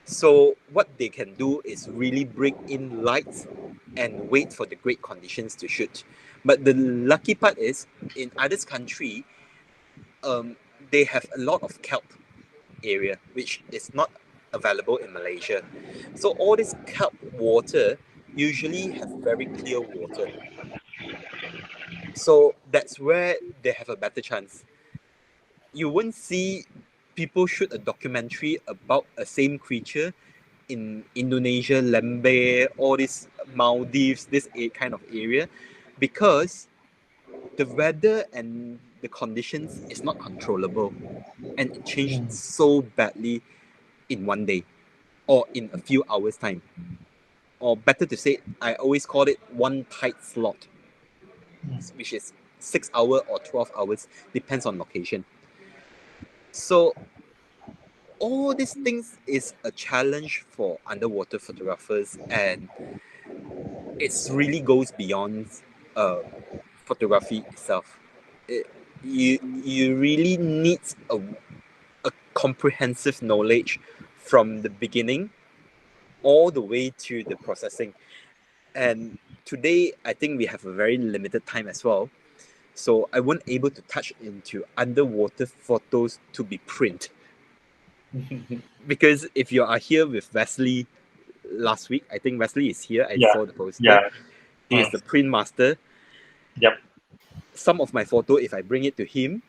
So what they can do is really bring in lights and wait for the great conditions to shoot. But the lucky part is, in others country, they have a lot of kelp area, which is not available in Malaysia. So all this kelp water usually have very clear water. So that's where they have a better chance. You won't see people shoot a documentary about a same creature in Indonesia, Lembeh, all these Maldives, this kind of area, because the weather and the conditions is not controllable, and it changed so badly in one day or in a few hours time, or better to say, I always call it one tight slot, which is 6 hours or 12 hours, depends on location. So all these things is a challenge for underwater photographers, and it really goes beyond uh, photography itself. You really need a comprehensive knowledge from the beginning all the way to the processing. And today, I think we have a very limited time as well. So I wasn't able to touch into underwater photos to be print. Because if you are here with Wesley last week, I think Wesley is here. I saw the poster. Yeah. He is the print master. Yep. Some of my photo, if I bring it to him,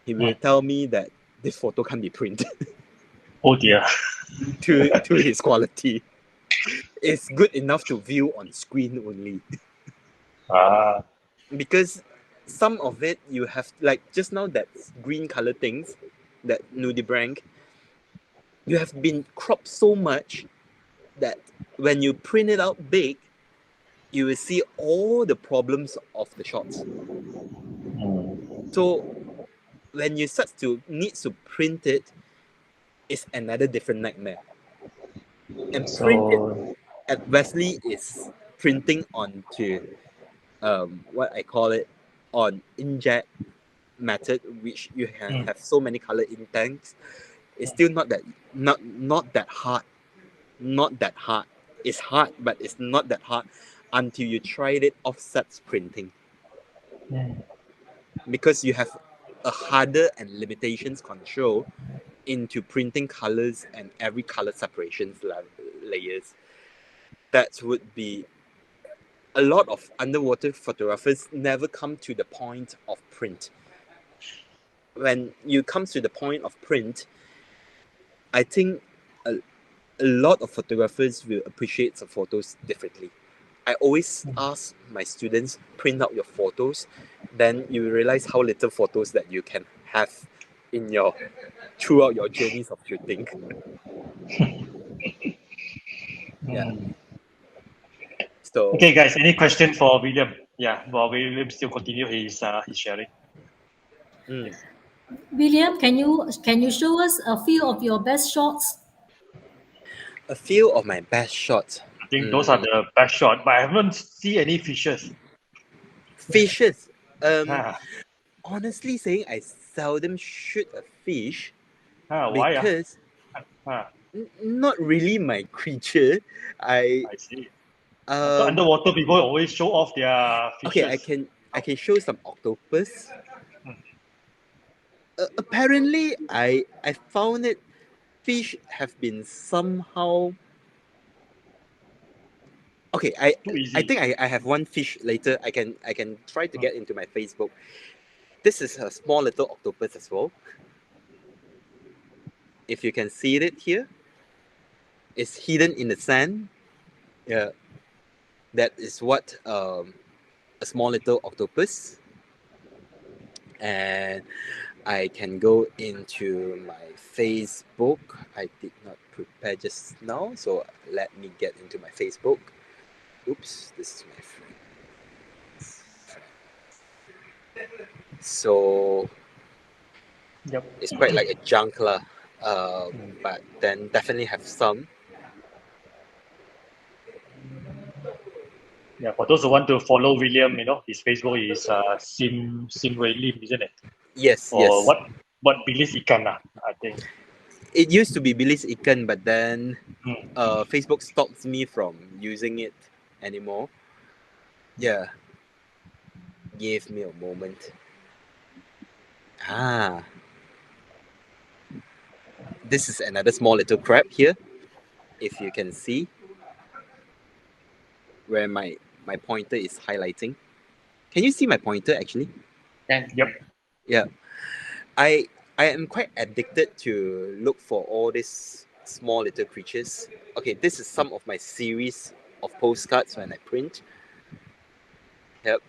he will tell me that this photo can't be printed Oh dear. to his quality. It's good enough to view on screen only. Ah. Because some of it you have, like just now that green color things, that nudibranch, you have been cropped so much that when you print it out big, you will see all the problems of the shots. So when you start to need to print it, it's another different nightmare. And print it So at Wesley is printing onto what I call it on inkjet method, which you can have so many color intanks. It's still not that hard. Not that hard. It's hard, but it's not that hard until you tried it offset printing. Because you have a harder and limitations control into printing colors and every color separations layers. That would be a lot of underwater photographers never come to the point of print. When you come to the point of print, I think a lot of photographers will appreciate the photos differently. I always ask my students, print out your photos, then you realize how little photos that you can have in your throughout your journeys of shooting. Yeah. So okay, guys, any question for William? Yeah, well, William still continue his sharing. Yes. William, can you show us a few of your best shots? a few of my best shots. I think those are the best shot, but I haven't seen any fishes. Fishes. Ah, Honestly saying, I seldom shoot a fish why? because Ah, not really my creature. I I see. I thought underwater people always show off their okay. fishes. I can show some octopus. Apparently, I found it. Fish have been somehow okay. Too I easy. think I have one fish later. I can try to get into my Facebook. This is a small little octopus as well. If you can see it here, it's hidden in the sand. Yeah, that is what a small little octopus. and I can go into my Facebook. I did not prepare just now, so let me get into my Facebook. Oops, this is my friend. So Yep. it's quite like a junk lah. But then definitely have some. Yeah, for those who want to follow William, his Facebook is Sim Wei Lim, isn't it? Yes, Or yes. what Bilis Ikan lah, I think. It used to be Bilis Ikan, but then Mm. Facebook stops me from using it anymore. Yeah. Give me a moment. Ah. This is another small little crab here. If you can see where my pointer is highlighting. Can you see my pointer actually? Can. Yep. Yeah. I am quite addicted to look for all these small little creatures. Okay, this is some of my series of postcards when I print. Yep.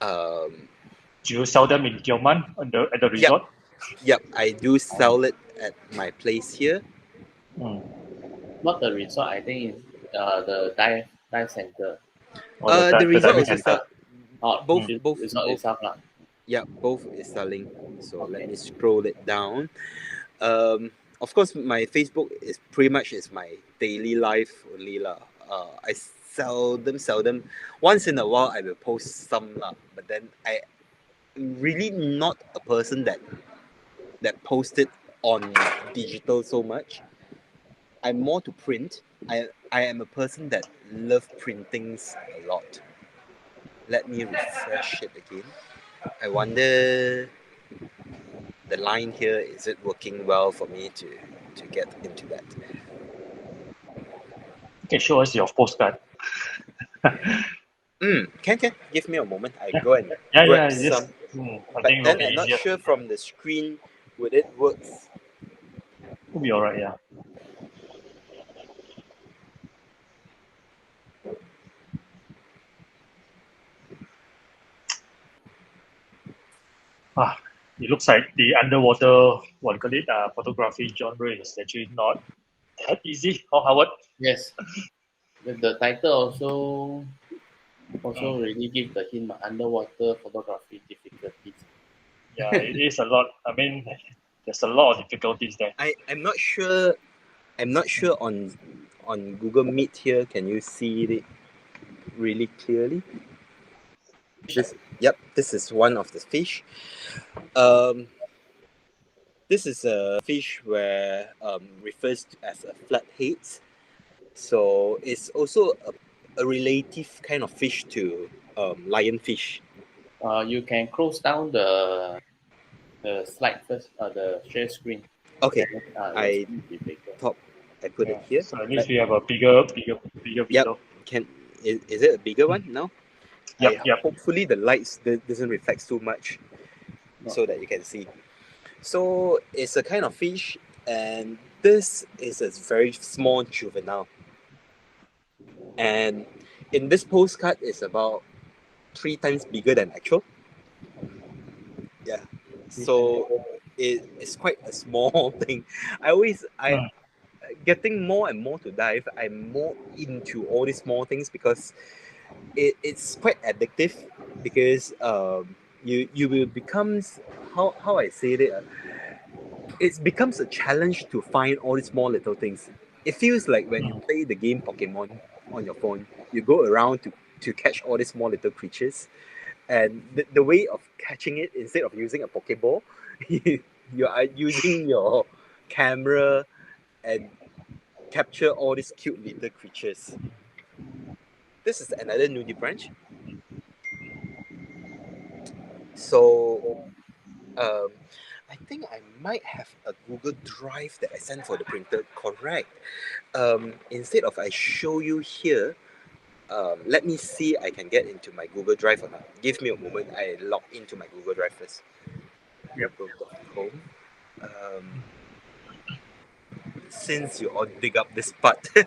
Do you sell them in Tioman at the resort? Yep, I do sell it at my place here. Not the resort, I think it's the dive center. Or The resort diving also center? Oh, both resort itself lah. Yeah, both is selling. So let Okay. me scroll it down. Of course, my Facebook is pretty much is my daily life only lah. I seldom. Once in a while, I will post some lah. But then I really not a person that posted on digital so much. I'm more to print. I am a person that love printings a lot. Let me refresh it again. I wonder the line here, is it working well for me to get into that? You can show us your postcard. Can give me a moment. I go and Yeah, grab yes. some. I But think it'll then be I'm not easier. sure from the screen would it work. It'll be alright, yeah. It looks like the underwater, what you call it, photography genre is actually not that easy. Oh, Howard? Yes. The title also really give the hint, underwater photography difficulties. Yeah, it is a lot. I mean, there's a lot of difficulties there. I'm not sure. I'm not sure on Google Meet here. Can you see it really clearly? This is one of the fish. This is a fish where refers to as a flathead. So it's also a relative kind of fish to lionfish. You can close down the slide first, the share screen. Okay, Then, I thought I put it here. So at least we have a bigger Yep. window. Is it a bigger one now? Yep. Hopefully the lights doesn't reflect so much, so that you can see. So it's a kind of fish, and this is a very small juvenile. And in this postcard, it's about 3 times bigger than actual. Yeah. So it's quite a small thing. I getting more and more to dive. I'm more into all these small things because it's quite addictive. Because you will become, how I say it. It becomes a challenge to find all these small little things. It feels like when you play the game Pokemon on your phone, you go around to catch all these small little creatures. And the way of catching it, instead of using a Pokeball, you are using your camera and capture all these cute little creatures. This is another nudie branch. So I think I might have a Google Drive that I sent for the printer. Correct. Instead of I show you here, let me see I can get into my Google Drive or not. Give me a moment. I log into my Google Drive first. Yep. Home. Since you all dig up this part, let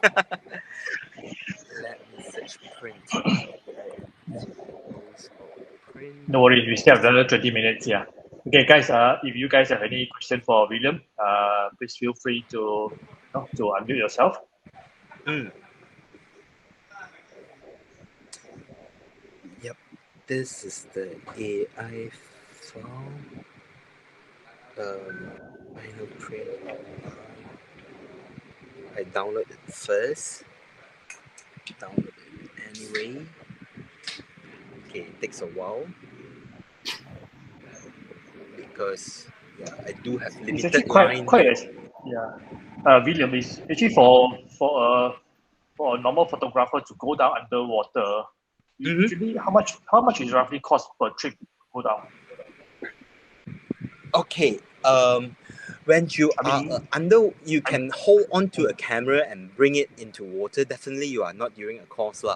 me search print. No worries, we still have another 20 minutes. Yeah. Okay, guys. If you guys have any question for William, please feel free to unmute yourself. Mm. Yep. This is the AI file. Final print. I download it first. Download it anyway. Okay, it takes a while because I do have It's actually limited line. yeah. William, is actually for a normal photographer to go down underwater. Mhm. Usually, how much is roughly cost per trip to go down? Okay. When you I are mean, under, you can hold on to a camera and bring it into water. Definitely, you are not during a course lah.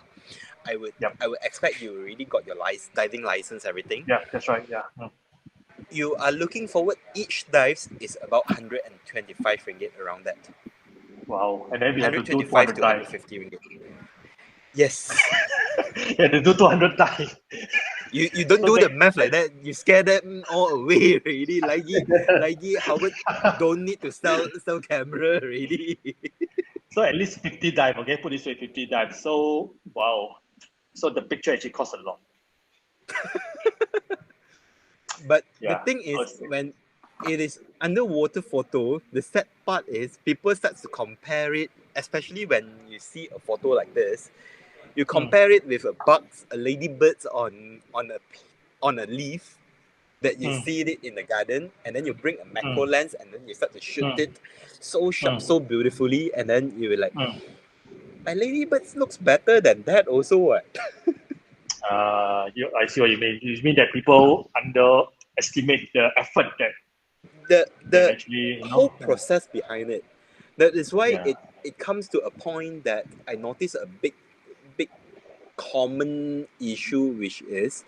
I would Yep. I would expect you already got your diving license, everything. Yeah, that's right. Yeah. You are looking forward. Each dives is about 125 ringgit, around that. Wow. And then we have to do 125 200 to dive. 150 ringgit. Yes. We have to do 200 dive. You don't So do the they- math like that. You scare them all away already. Lagi Howard don't need to sell camera already. So at least 50 dive. Okay, put this way, 50 dive. So wow. So the picture actually costs a lot. But the Yeah. thing is, honestly. when it is underwater photo, the sad part is people start to compare it, especially when you see a photo like this. You compare it with a ladybirds on a leaf that you see it in the garden, and then you bring a macro lens and then you start to shoot it so sharp, so beautifully, and then you like, my ladybirds looks better than that also. What? I see what you mean. You mean that people underestimate the effort that The actually, whole process behind it. That is why Yeah. it comes to a point that I notice a big common issue, which is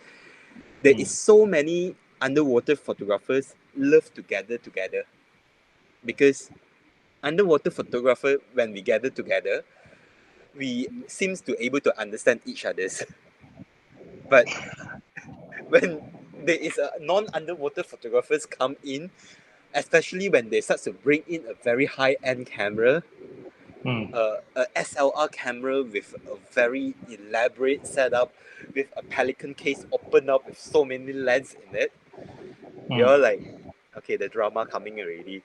there is so many underwater photographers love to gather together, because underwater photographer, when we gather together, we seems to able to understand each other's. But when there is a non-underwater photographers come in, especially when they start to bring in a very high-end camera, a SLR camera with a very elaborate setup, with a pelican case open up with so many lens in it, you're like, okay, the drama coming already.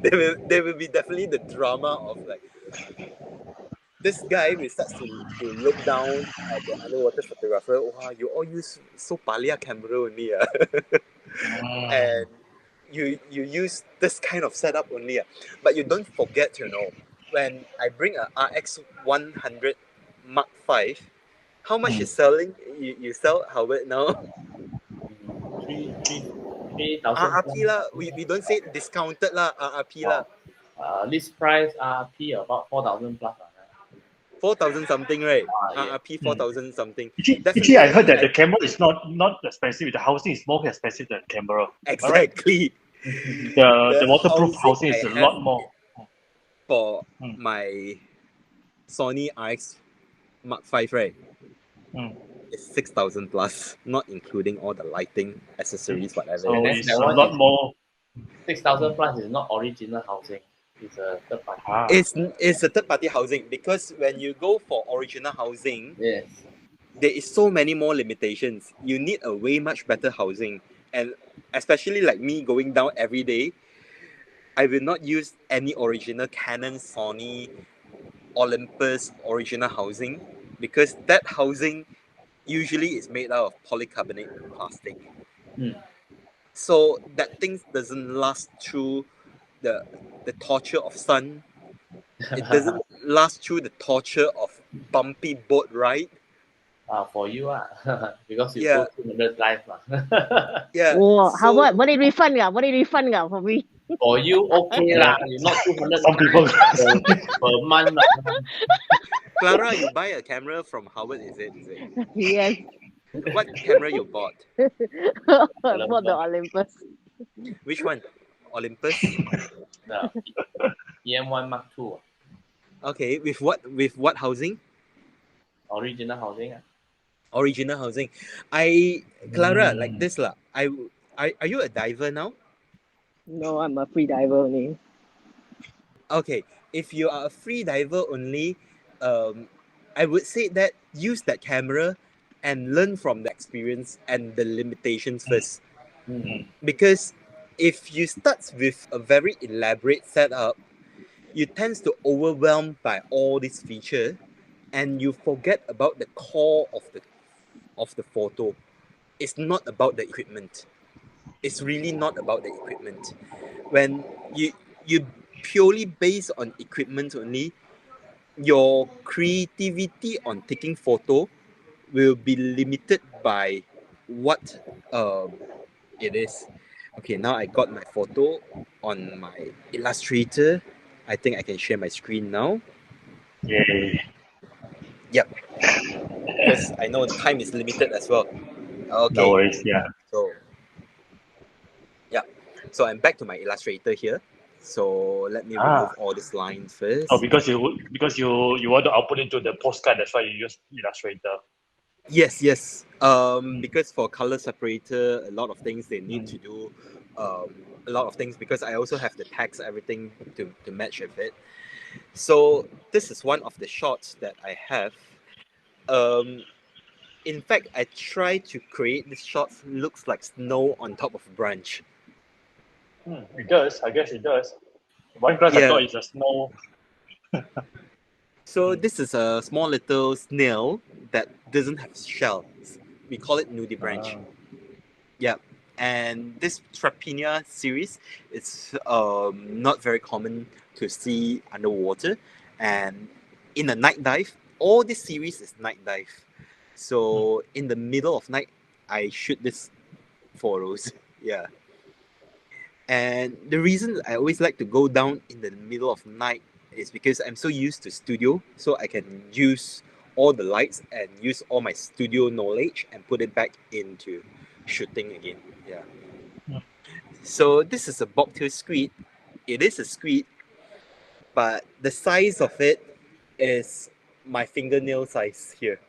there will be definitely the drama of like, this guy will start to look down at the underwater photographer. Wow, you all use so palia camera only. And you use this kind of setup only. But you don't forget, when I bring a RX 100 Mark 5, how much is selling? You sell Howard now? 3,000 RRP lah. We don't say discounted lah. RRP lah. List price RP about 4,000 plus. 4,000 something, right? Yeah. RRP 4,000 something. Actually, I heard that Definitely, the camera is not expensive. The housing is more expensive than the camera. exactly. The waterproof housing is I a have lot more. for my Sony RX Mark 5, right? It's 6,000 plus, not including all the lighting, accessories, whatever. So And then it's that a one lot is- more. 6,000 plus is not original housing. It's a third party. It's a third party housing, because when you go for original housing, Yes. there is so many more limitations. You need a way much better housing, and especially like me going down every day, I will not use any original Canon, Sony, Olympus original housing, because that housing usually is made out of polycarbonate plastic. So that thing doesn't last through the torture of sun. It doesn't last through the torture of bumpy boat ride. For you, because you Yeah. go 200 dive. Yeah. Oh, so, Howard, boleh refund nggak? Boleh refund nggak for me? For you, okay lah. You not 200 Some people. per month. Clara, you buy a camera from Howard, is it? Yes. What camera you bought? For the Olympus. Which one? Olympus? The EM1 Mark II. Okay, with what housing? Original housing. Original housing. Clara, like this lah. Are you a diver now? No, I'm a free diver only. Okay, if you are a free diver only, I would say that use that camera and learn from the experience and the limitations first. Because if you start with a very elaborate setup, you tend to overwhelm by all these features, and you forget about the core of the photo. It's not about the equipment. It's really not about the equipment. When you purely based on equipment only, your creativity on taking photo will be limited by what it is. Okay, now I got my photo on my Illustrator. I think I can share my screen now. Yay. Yep, because I know time is limited as well. No Okay, worries. Yeah. so yeah, so I'm back to my Illustrator here. So let me remove all these lines first. Oh, because you want to output into the postcard, that's why you use Illustrator. Yes. Because for color separator, a lot of things they need to do, a lot of things because I also have the text, everything to match with it. So this is one of the shots that I have. In fact, I try to create this shot looks like snow on top of a branch. It does. I guess it does. One class I Yeah. thought is a snow. So this is a small little snail that doesn't have shells. We call it nudibranch. Yeah, and this Trapinia series is not very common to see underwater, and in a night dive, all this series is night dive. So in the middle of night, I shoot this photos. Yeah, and the reason I always like to go down in the middle of night is because I'm so used to studio, so I can use all the lights and use all my studio knowledge and put it back into shooting again. Yeah. So this is a bobtail squid. It is a squid, but the size of it is my fingernail size here.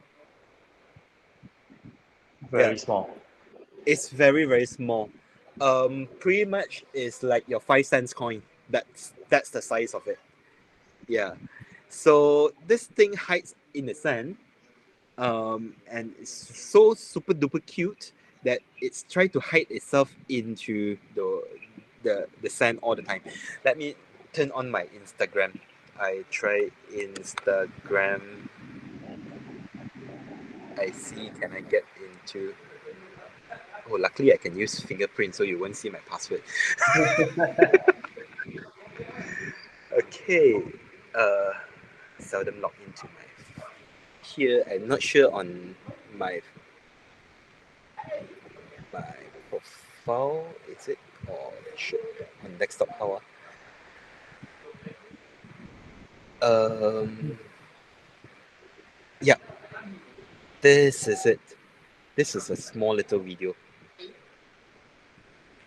Very small. It's very small. Pretty much is like your 5 cents coin. That's the size of it. Yeah. So this thing hides in the sand. And it's so super duper cute that it's trying to hide itself into the sand all the time. Let me turn on my Instagram. I try Instagram. I see. Can I get into? Oh, luckily I can use fingerprint, so you won't see my password. Okay. Seldom log into my. Here, I'm not sure on my profile, is it? Or should on desktop how? Yeah, this is it. This is a small little video.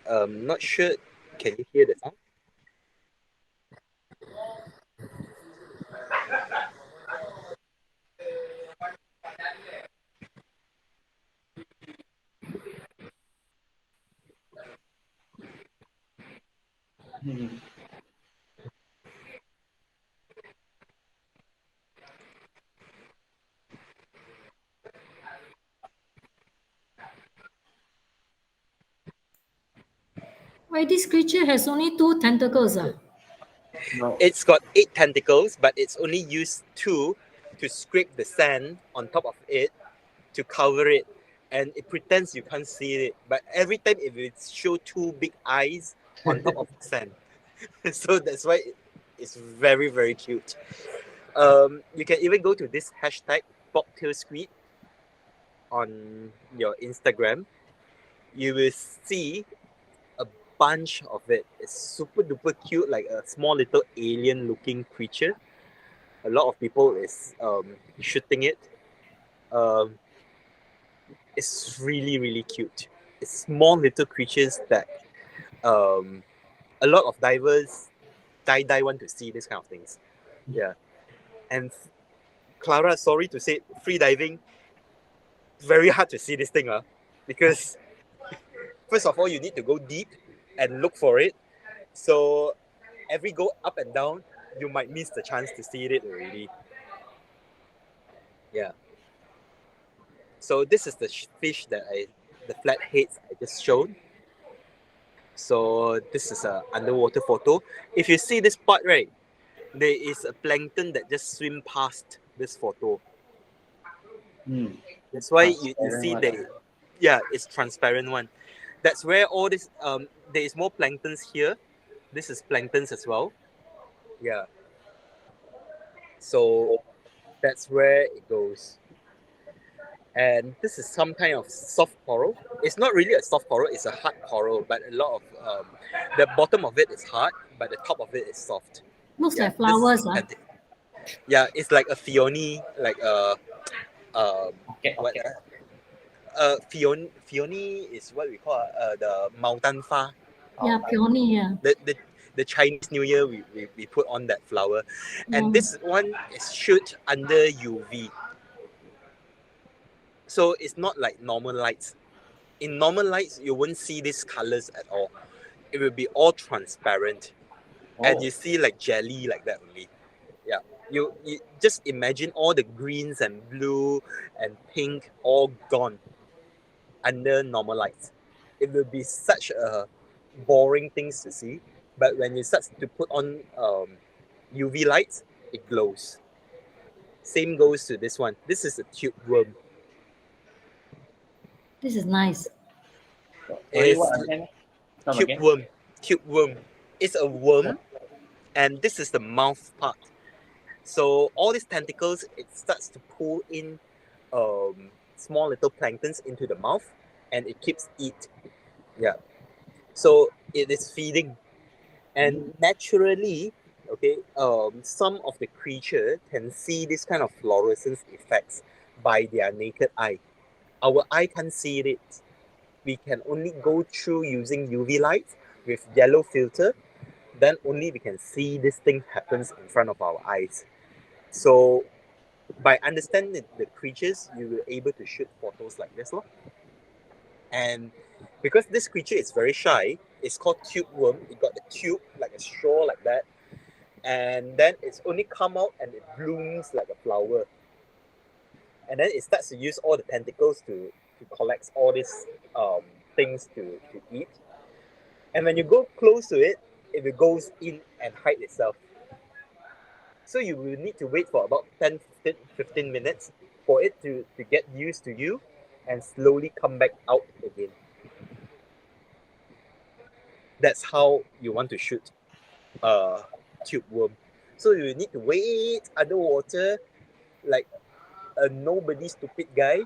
Not sure. Can you hear the sound? Why this creature has only 2 tentacles? It's got 8 tentacles, but it's only used 2 to scrape the sand on top of it to cover it, and it pretends you can't see it. But every time it will show 2 big eyes on top of the sand, so that's why it's very cute. You can even go to this hashtag bobtail squid on your Instagram. You will see a bunch of it. It's super duper cute, like a small little alien looking creature. A lot of people is shooting it. It's really cute. It's small little creatures that a lot of divers die want to see this kind of things. Yeah. And Clara, sorry to say, free diving, very hard to see this thing, because first of all, you need to go deep and look for it. So every go up and down, you might miss the chance to see it already. Yeah. So this is the fish the flatheads I just showed. So this is a underwater photo. If you see this part, right, there is a plankton that just swim past this photo. That's why you see yeah, it's transparent one. That's where all this there is more planktons here. This is planktons as well. Yeah. So that's where it goes. And this is some kind of soft coral. It's not really a soft coral, it's a hard coral, but a lot of the bottom of it is hard, but the top of it is soft. Looks Yeah, like flowers. yeah, it's like a peony, like a what? Peony is what we call the Mautan Fa. Yeah, peony. Yeah. The Chinese New Year we put on that flower, and this one is shoot under UV. So it's not like normal lights. In normal lights, you won't see these colors at all. It will be all transparent, and you see like jelly like that only. Yeah, you just imagine all the greens and blue and pink all gone under normal lights. It will be such a boring things to see, but when you start to put on UV lights, it glows. Same goes to this one. This is a tube worm. This is nice. Tube worm. Tube worm. It's a worm, and this is the mouth part. So all these tentacles, it starts to pull in small little planktons into the mouth, and it keeps eating. Yeah. So it is feeding, and naturally, okay, some of the creature can see this kind of fluorescence effects by their naked eye. Our eye can't see it. We can only go through using UV light with yellow filter. Then only we can see this thing happens in front of our eyes. So by understanding the creatures, you will able to shoot photos like this. And because this creature is very shy, it's called tube worm. It got the tube like a straw like that. And then it's only come out and it blooms like a flower. And then it starts to use all the tentacles to collect all these things to eat. And when you go close to it, it will go in and hide itself. So you will need to wait for about 10, 15 minutes for it to get used to you and slowly come back out again. That's how you want to shoot a tube worm. So you need to wait underwater like a nobody stupid guy.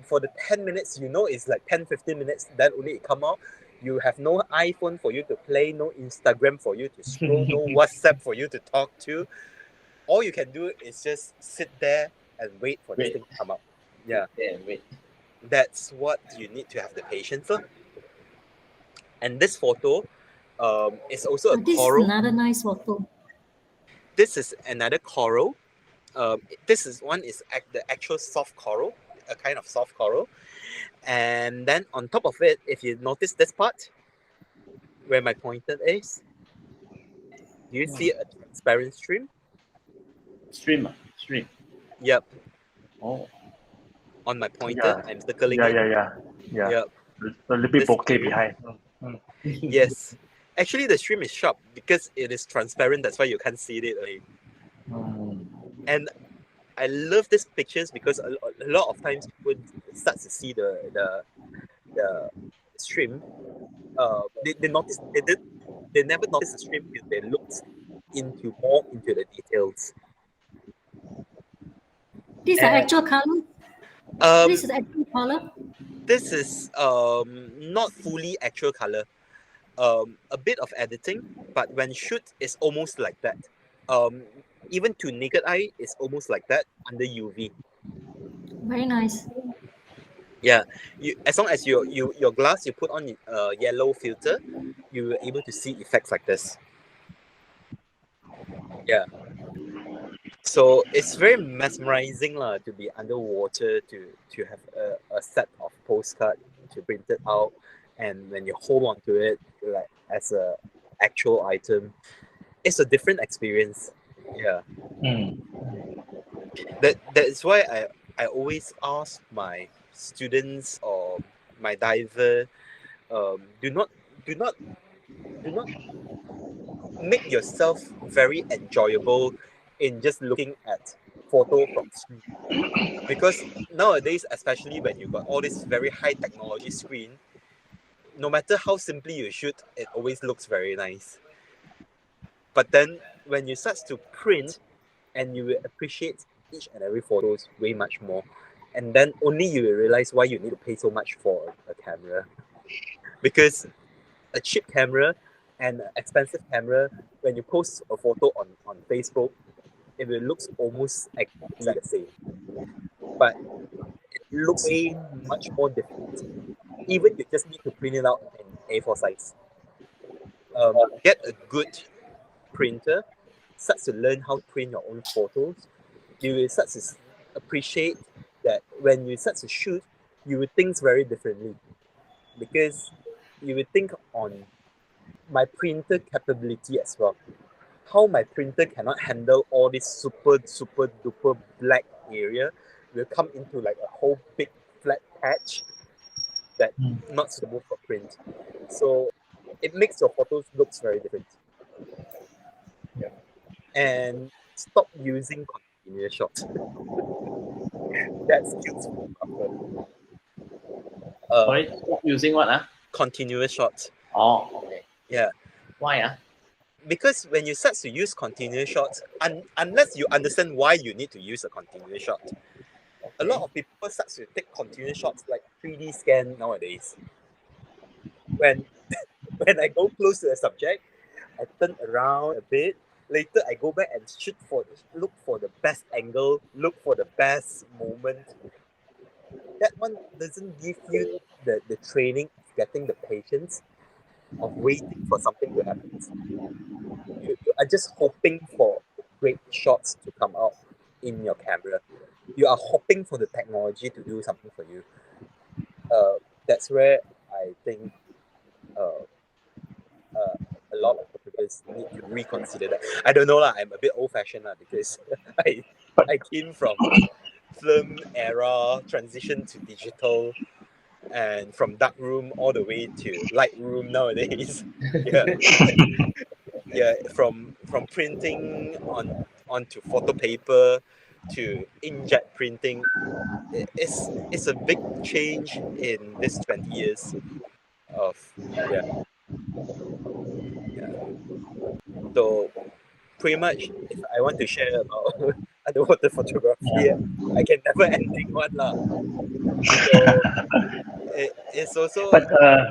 For the 10 minutes, it's like 10, 15 minutes, then only it come out. You have no iPhone for you to play, no Instagram for you to scroll, no WhatsApp for you to talk to. All you can do is just sit there and wait for this thing to come out. Yeah. That's what you need to have the patience for. And this photo is also a This coral. is another nice photo. This is another coral. This is the actual soft coral, a kind of soft coral. And then on top of it, if you notice this part, where my pointer is, do you see a transparent stream? Stream. Yep. Oh. On my pointer, I'm circling it. Yeah. Yep. A little bit bokeh behind. Yes. Actually, the stream is sharp because it is transparent. That's why you can't see it. And I love these pictures because a lot of times people start to see the stream. They notice they never notice the stream because they looked more into the details. These are actual color. This is actual color. This is not fully actual color. A bit of editing, but when shoot, it's almost like that. Even to naked eye, it's almost like that under UV. Very nice. Yeah, as long as your glass you put on yellow filter, you will able to see effects like this. Yeah. So it's very mesmerizing to be underwater, to have a set of postcard to print it out, and when you hold on to it like as a actual item, it's a different experience. Yeah, Mm. that's why I always ask my students or my diver, do not do not do not make yourself very enjoyable in just looking at photo from screen, because nowadays, especially when you got all this very high technology screen, no matter how simply you shoot, it always looks very nice. But then when you start to print, and you will appreciate each and every photos way much more, and then only you will realize why you need to pay so much for a camera. Because a cheap camera and an expensive camera, when you post a photo on Facebook, it will looks almost exactly the same, but it looks way much more different. Even you just need to print it out in A4 size. Get a good printer, start to learn how to print your own photos. You will start to appreciate that when you start to shoot, you will think very differently, because you will think on my printer capability as well. How my printer cannot handle all this super duper black area will come into like a whole big flat patch that Mm. not suitable for print. So it makes your photos looks very different. Yeah. And stop using continuous shots. That's kills photographer. Sorry, stop using what? Continuous shots. Oh, okay. Yeah. Why? Because when you start to use continuous shots, unless you understand why you need to use a continuous shot, a lot of people start to take continuous shots like 3D scan nowadays. When when I go close to the subject, I turn around a bit. Later, I go back and look for the best angle, look for the best moment. That one doesn't give you the training of getting the patience of waiting for something to happen. You are just hoping for great shots to come out in your camera. You are hoping for the technology to do something for you. That's where I think uh, a lot of photographers need to reconsider that. I don't know I'm a bit old fashioned because I I came from film era, transition to digital, and from dark room all the way to light room nowadays. Yeah, yeah. From printing onto photo paper to inkjet printing. It's a big change in this 20 years of yeah. Yeah. So pretty much, if I want to share about underwater photography, Yeah. I can never ending one lah. So it's also But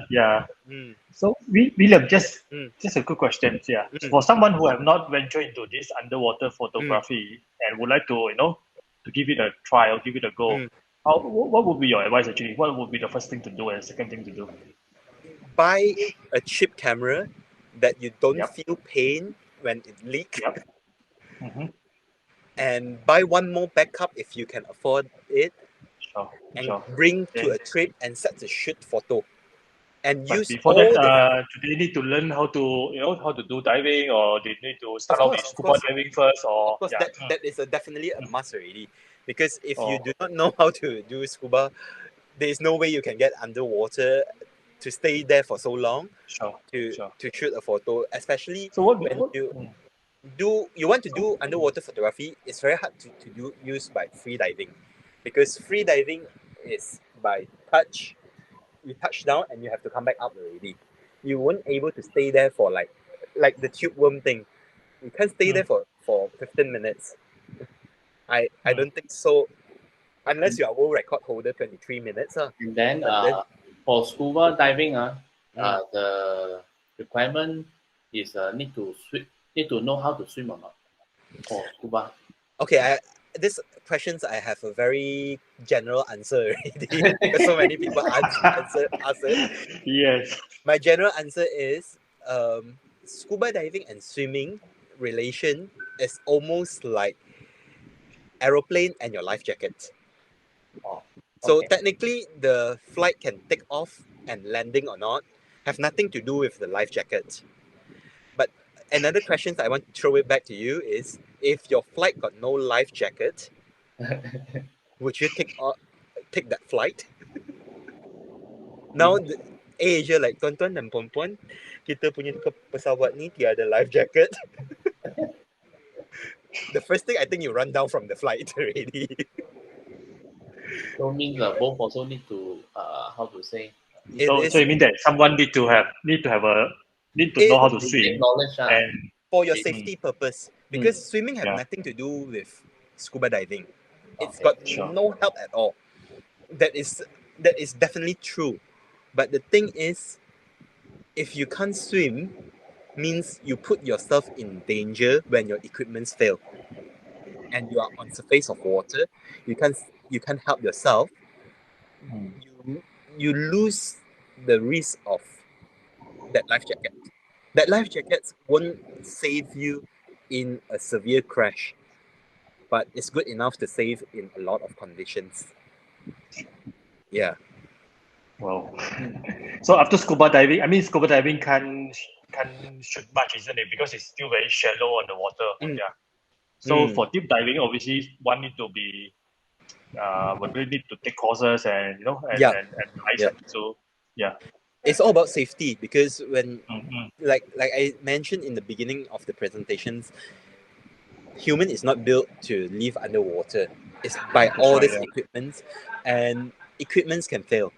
yeah. mm, So William, mm, just a quick question. Yeah. So mm, for someone who have not ventured into this underwater mm, photography and would like to, to give it a try or give it a go, mm. what would be your advice actually? What would be the first thing to do and the second thing to do? Buy a cheap camera that you don't Yep. feel pain when it leaks, Yep. Mm-hmm. and buy one more backup if you can afford it, Sure. and Sure. bring to Then, a trip and set to shoot photo, and but use before that, all the do they need to learn how to, how to do diving, or they need to of start off course, with of scuba course, diving first, of or course, yeah. that is definitely a must already. Because if you Oh, do not know how to do scuba, there is no way you can get underwater to stay there for so long sure. to Sure. shoot a photo. Especially So what? when what you want to do underwater photography, it's very hard to do use by free diving, because free diving is by touch. You touch down and you have to come back up already. You weren't able to stay there for like the tube worm thing. You can't stay there for 15 minutes. I don't think so, unless you are world record holder 23 minutes. And then But then for scuba diving, mm, the requirement is need to know how to swim or not for scuba. okay, this questions I have a very general answer already because so many people answer it. Yes. My general answer is scuba diving and swimming relation is almost like aeroplane and your life jacket. Oh, So okay. technically, the flight can take off and landing or not have nothing to do with the life jacket. But another question I want to throw it back to you is, if your flight got no life jacket, would you take that flight? Now, Asia, like tuan-tuan dan puan-puan, kita punya pesawat ni tiada life jacket. The first thing I think you run down from the flight already. So means both also need to how to say It So, is so you mean that someone need to know how to basic swim, knowledge and for your Basic. safety purpose, because swimming have yeah, nothing to do with scuba diving. It's Okay. got Sure. no help at all. That is definitely true. But the thing is, if you can't swim, means you put yourself in danger when your equipments fail, and you are on surface of water. You can't help yourself. You lose the risk of that life jacket. That life jacket won't save you in a severe crash, but it's good enough to save in a lot of conditions. Yeah. Wow. So after scuba diving, I mean scuba diving can't shoot much, isn't it? Because it's still very shallow on the water. Mm. Yeah. So Mm. for deep diving, obviously one need to be one really need to take courses and Yeah. and Yeah. license. So yeah. It's all about safety, because when, Mm-hmm. like I mentioned in the beginning of the presentations, human is not built to live underwater. It's by That's all right. these Yeah. equipments, and equipments can fail,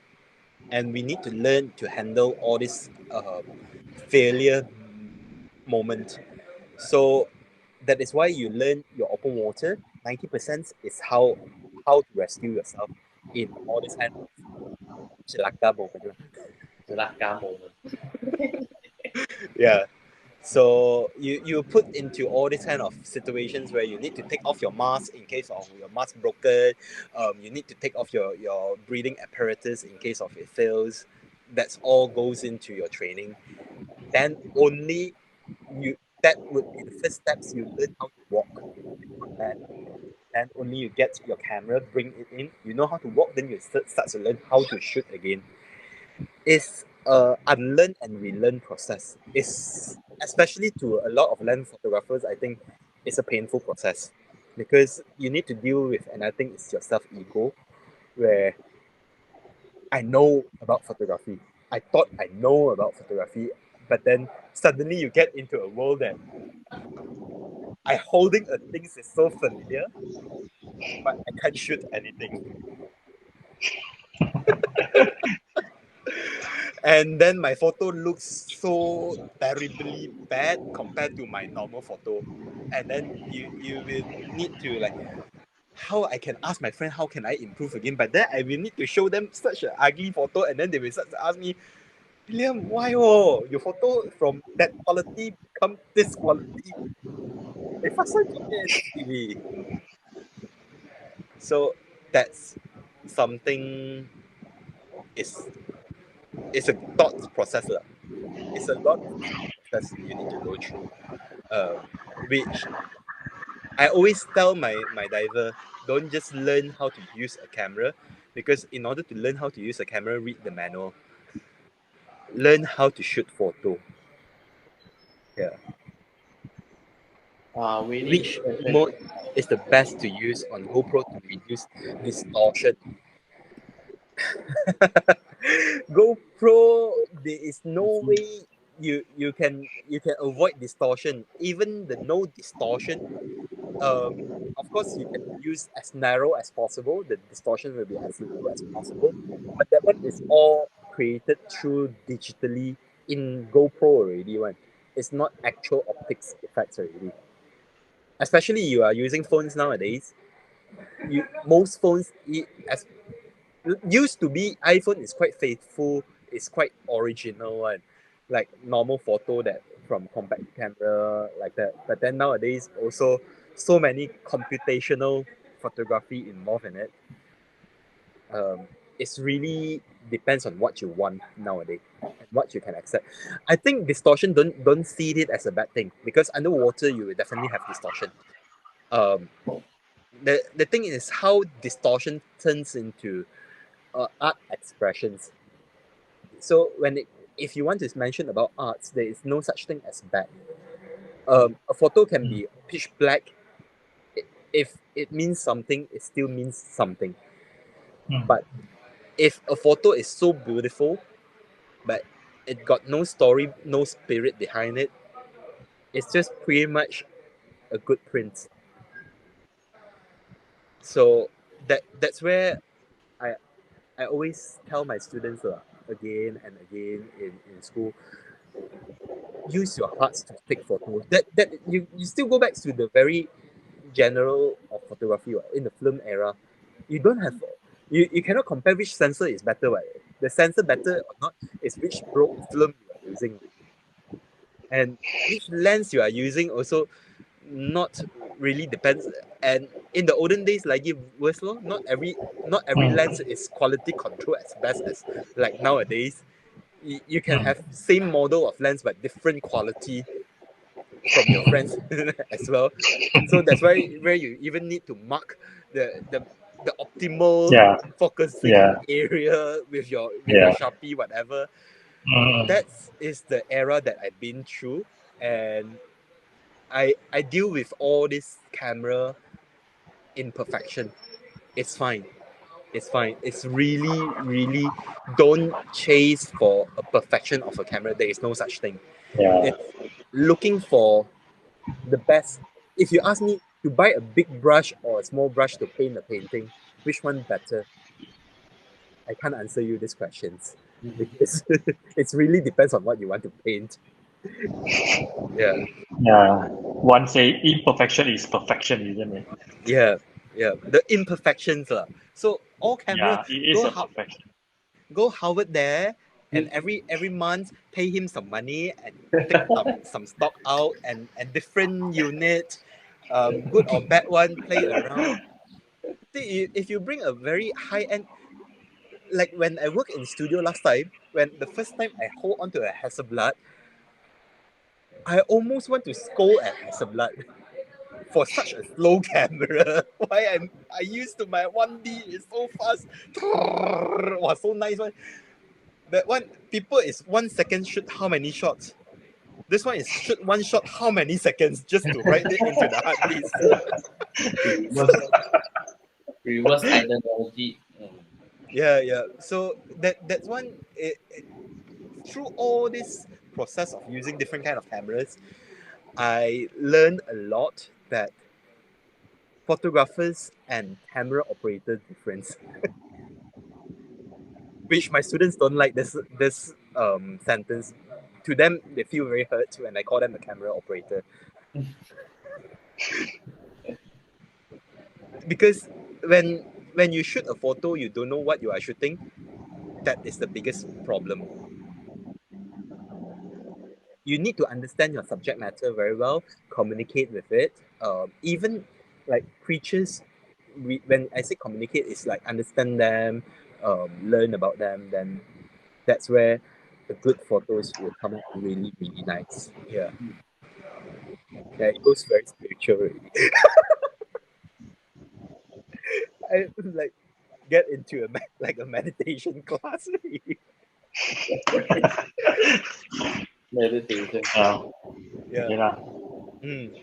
and we need to learn to handle all this failure moment. So that is why you learn your open water. 90% is how to rescue yourself in all this kind of celaka moment. Celaka moment. Yeah. So you put into all these kind of situations where you need to take off your mask in case of your mask broken. You need to take off your breathing apparatus in case of it fails. That's all goes into your training. Then only that would be the first steps. You learn how to walk on land. Then only you get your camera, bring it in. You know how to walk, then you start to learn how to shoot again. It's a unlearn and relearn process. It's especially to a lot of land photographers, I think it's a painful process, because you need to deal with, and I think it's your self ego, where I know about photography. I thought I know about photography, but then suddenly you get into a world that I holding a things is so familiar, but I can't shoot anything. And then my photo looks so terribly bad compared to my normal photo. And then you will need to, like, how I can ask my friend how can I improve again, but then I will need to show them such an ugly photo, and then they will start to ask me, William, why your photo from that quality become this quality? So that's something, is it's a thought process lah. It's a lot of thought process you need to go through, which I always tell my diver, don't just learn how to use a camera, because in order to learn how to use a camera, read the manual. Learn how to shoot photo. Yeah. Really Which mode is the best to use on GoPro to reduce distortion? GoPro, there is no way you can avoid distortion. Even the no distortion, of course you can use as narrow as possible. The distortion will be as low as possible. But that one is all created through digitally in GoPro already. One, it's not actual optics effects already. Especially you are using phones nowadays. Most phones, as used to be, iPhone is quite faithful. It's quite original one, like normal photo that from compact camera like that. But then nowadays also so many computational photography involved in it. It's really depends on what you want nowadays and what you can accept. I think distortion, don't see it as a bad thing, because underwater you will definitely have distortion. Um, the thing is how distortion turns into art expressions. So if you want to mention about arts, there is no such thing as bad. A photo can be pitch black. If it means something, it still means something. But if a photo is so beautiful, but it got no story, no spirit behind it, it's just pretty much a good print. So that's where I I always tell my students again and again in school, use your hearts to take photos. That you still go back to the very general of photography in the film era. You don't have you cannot compare which sensor is better, right? The sensor better or not is which roll film you are using. And which lens you are using also not really depends. And in the olden days, like it was not every lens is quality control as best as like nowadays. You can have same model of lens but different quality from your friends as well. So that's where you even need to mark the optimal Yeah. focusing Yeah. area with your Yeah. Sharpie, whatever. Mm. That is the era that I've been through, and I deal with all this camera imperfection. It's fine. It's fine. It's really, really don't chase for a perfection of a camera. There is no such thing. Yeah. It's looking for the best. If you ask me to buy a big brush or a small brush to paint a painting, which one better? I can't answer you these questions because it really depends on what you want to paint. Yeah, Yeah. One say imperfection is perfection, isn't it? yeah, yeah. The imperfections lah. So all cameras Yeah, it is go a how perfection. go Howard there, and every month pay him some money and take some stock out and different unit, good or bad one, play around. See, if you bring a very high end, like when I work in studio last time, when the first time I hold onto a Hasselblad, I almost want to scold at Hasselblad for such a slow camera. Why I used to my 1D is so fast. Was so nice one. That one people is 1 second shoot how many shots? This one is shoot one shot how many seconds just to write it into the hard disk. Reverse ideology. Yeah. So that's one. Through all this process of using different kind of cameras, I learned a lot that photographers and camera operators difference, which my students don't like this sentence. To them, they feel very hurt when I call them a camera operator. Because when you shoot a photo, you don't know what you are shooting. That is the biggest problem. You need to understand your subject matter very well, communicate with it. Even like creatures, when I say communicate, it's like understand them, learn about them. Then that's where the good photos will come out really, really nice. Yeah, yeah, it goes very spiritual already. I like get into like a meditation class. Already. Meditation. Yeah. Yeah. Okay lah. Mm.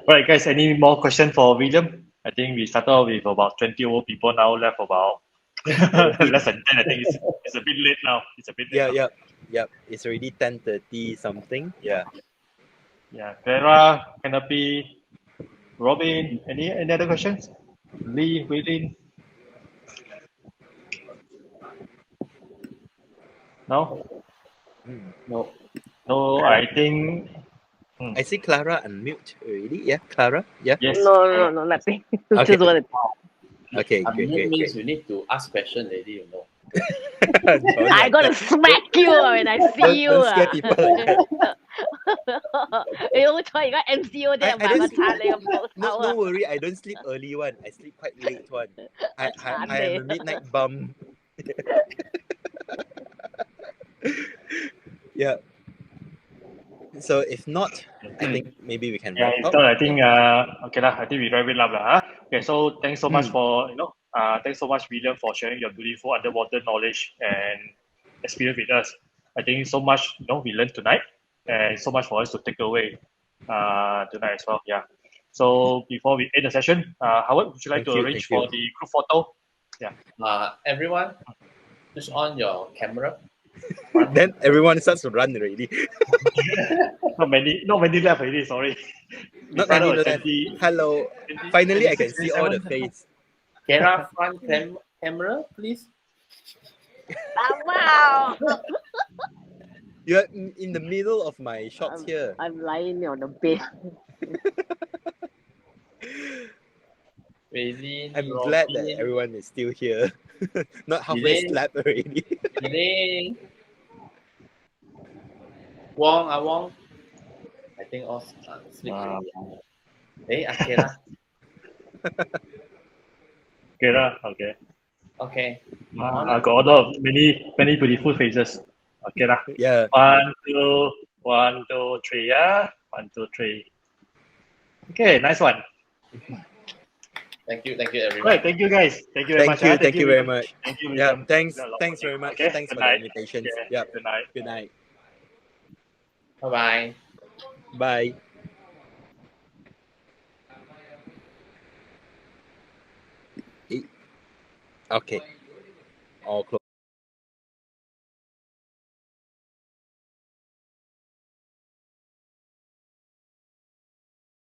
Right, guys, any more question for William? I think we started off with about 20 over people now, left about less than 10. I think it's a bit late now. It's a bit late now. Yeah. It's already 10:30 something. Yeah. Yeah. Clara, Canopy, Robin, any other questions? Lee, William? No? Mm. No. No, I think I see Clara unmute already. Yeah, Clara. Yeah. yes. No, nothing. Okay. Just want Okay. Unmute Great. means you need to ask question already, you know. Don't I like gonna that. smack you when I see you. Don't scare people like that. 你好彩而家 MCO 啫，唔 I 係 don't 我 sleep. 撐你個鋪 No, 頭 no 啊！worry. I don't sleep early one. I sleep quite late one. I 我撐 I am 你 a midnight bum. Yeah. So if not, I think maybe we can Yeah, wrap if up. not, I think okay lah. I think we wrap it up lah. Huh? Okay, so thanks so much for thanks so much, William, for sharing your beautiful underwater knowledge and experience with us. I think so much we learned tonight, and so much for us to take away tonight as well. Yeah. So before we end the session, Howard, would you like Thank to you, arrange thank you. for the group photo? Everyone, switch on your camera. Then everyone starts to run already. Not many left already. Sorry. We Not started many at left. 20, Hello. 20, Finally, I can 26, see all the 27. face. Kara, front camera, please. Wow. You're in the middle of my shots here. I'm lying on the bed. Raylene, I'm glad that Robin, everyone is still here. Not halfway Elaine. slept already. Elaine, Wong. I think all sleep already. Hey, Akira. Okay lah. Okay. Okay. I got a lot of many beautiful faces. Okay lah. Yeah. 1, 2, 3. Yeah. 1, 2, 3. Okay, nice one. Thank you, everyone. Right, thank you guys. Thank you very much. Thank you very William. much. Thank you, Yeah, William. thanks A lot very for you. much. Okay, Thanks good for the night. invitation. Okay, Yep. good night. Good night. Bye-bye. Bye. Okay. All close.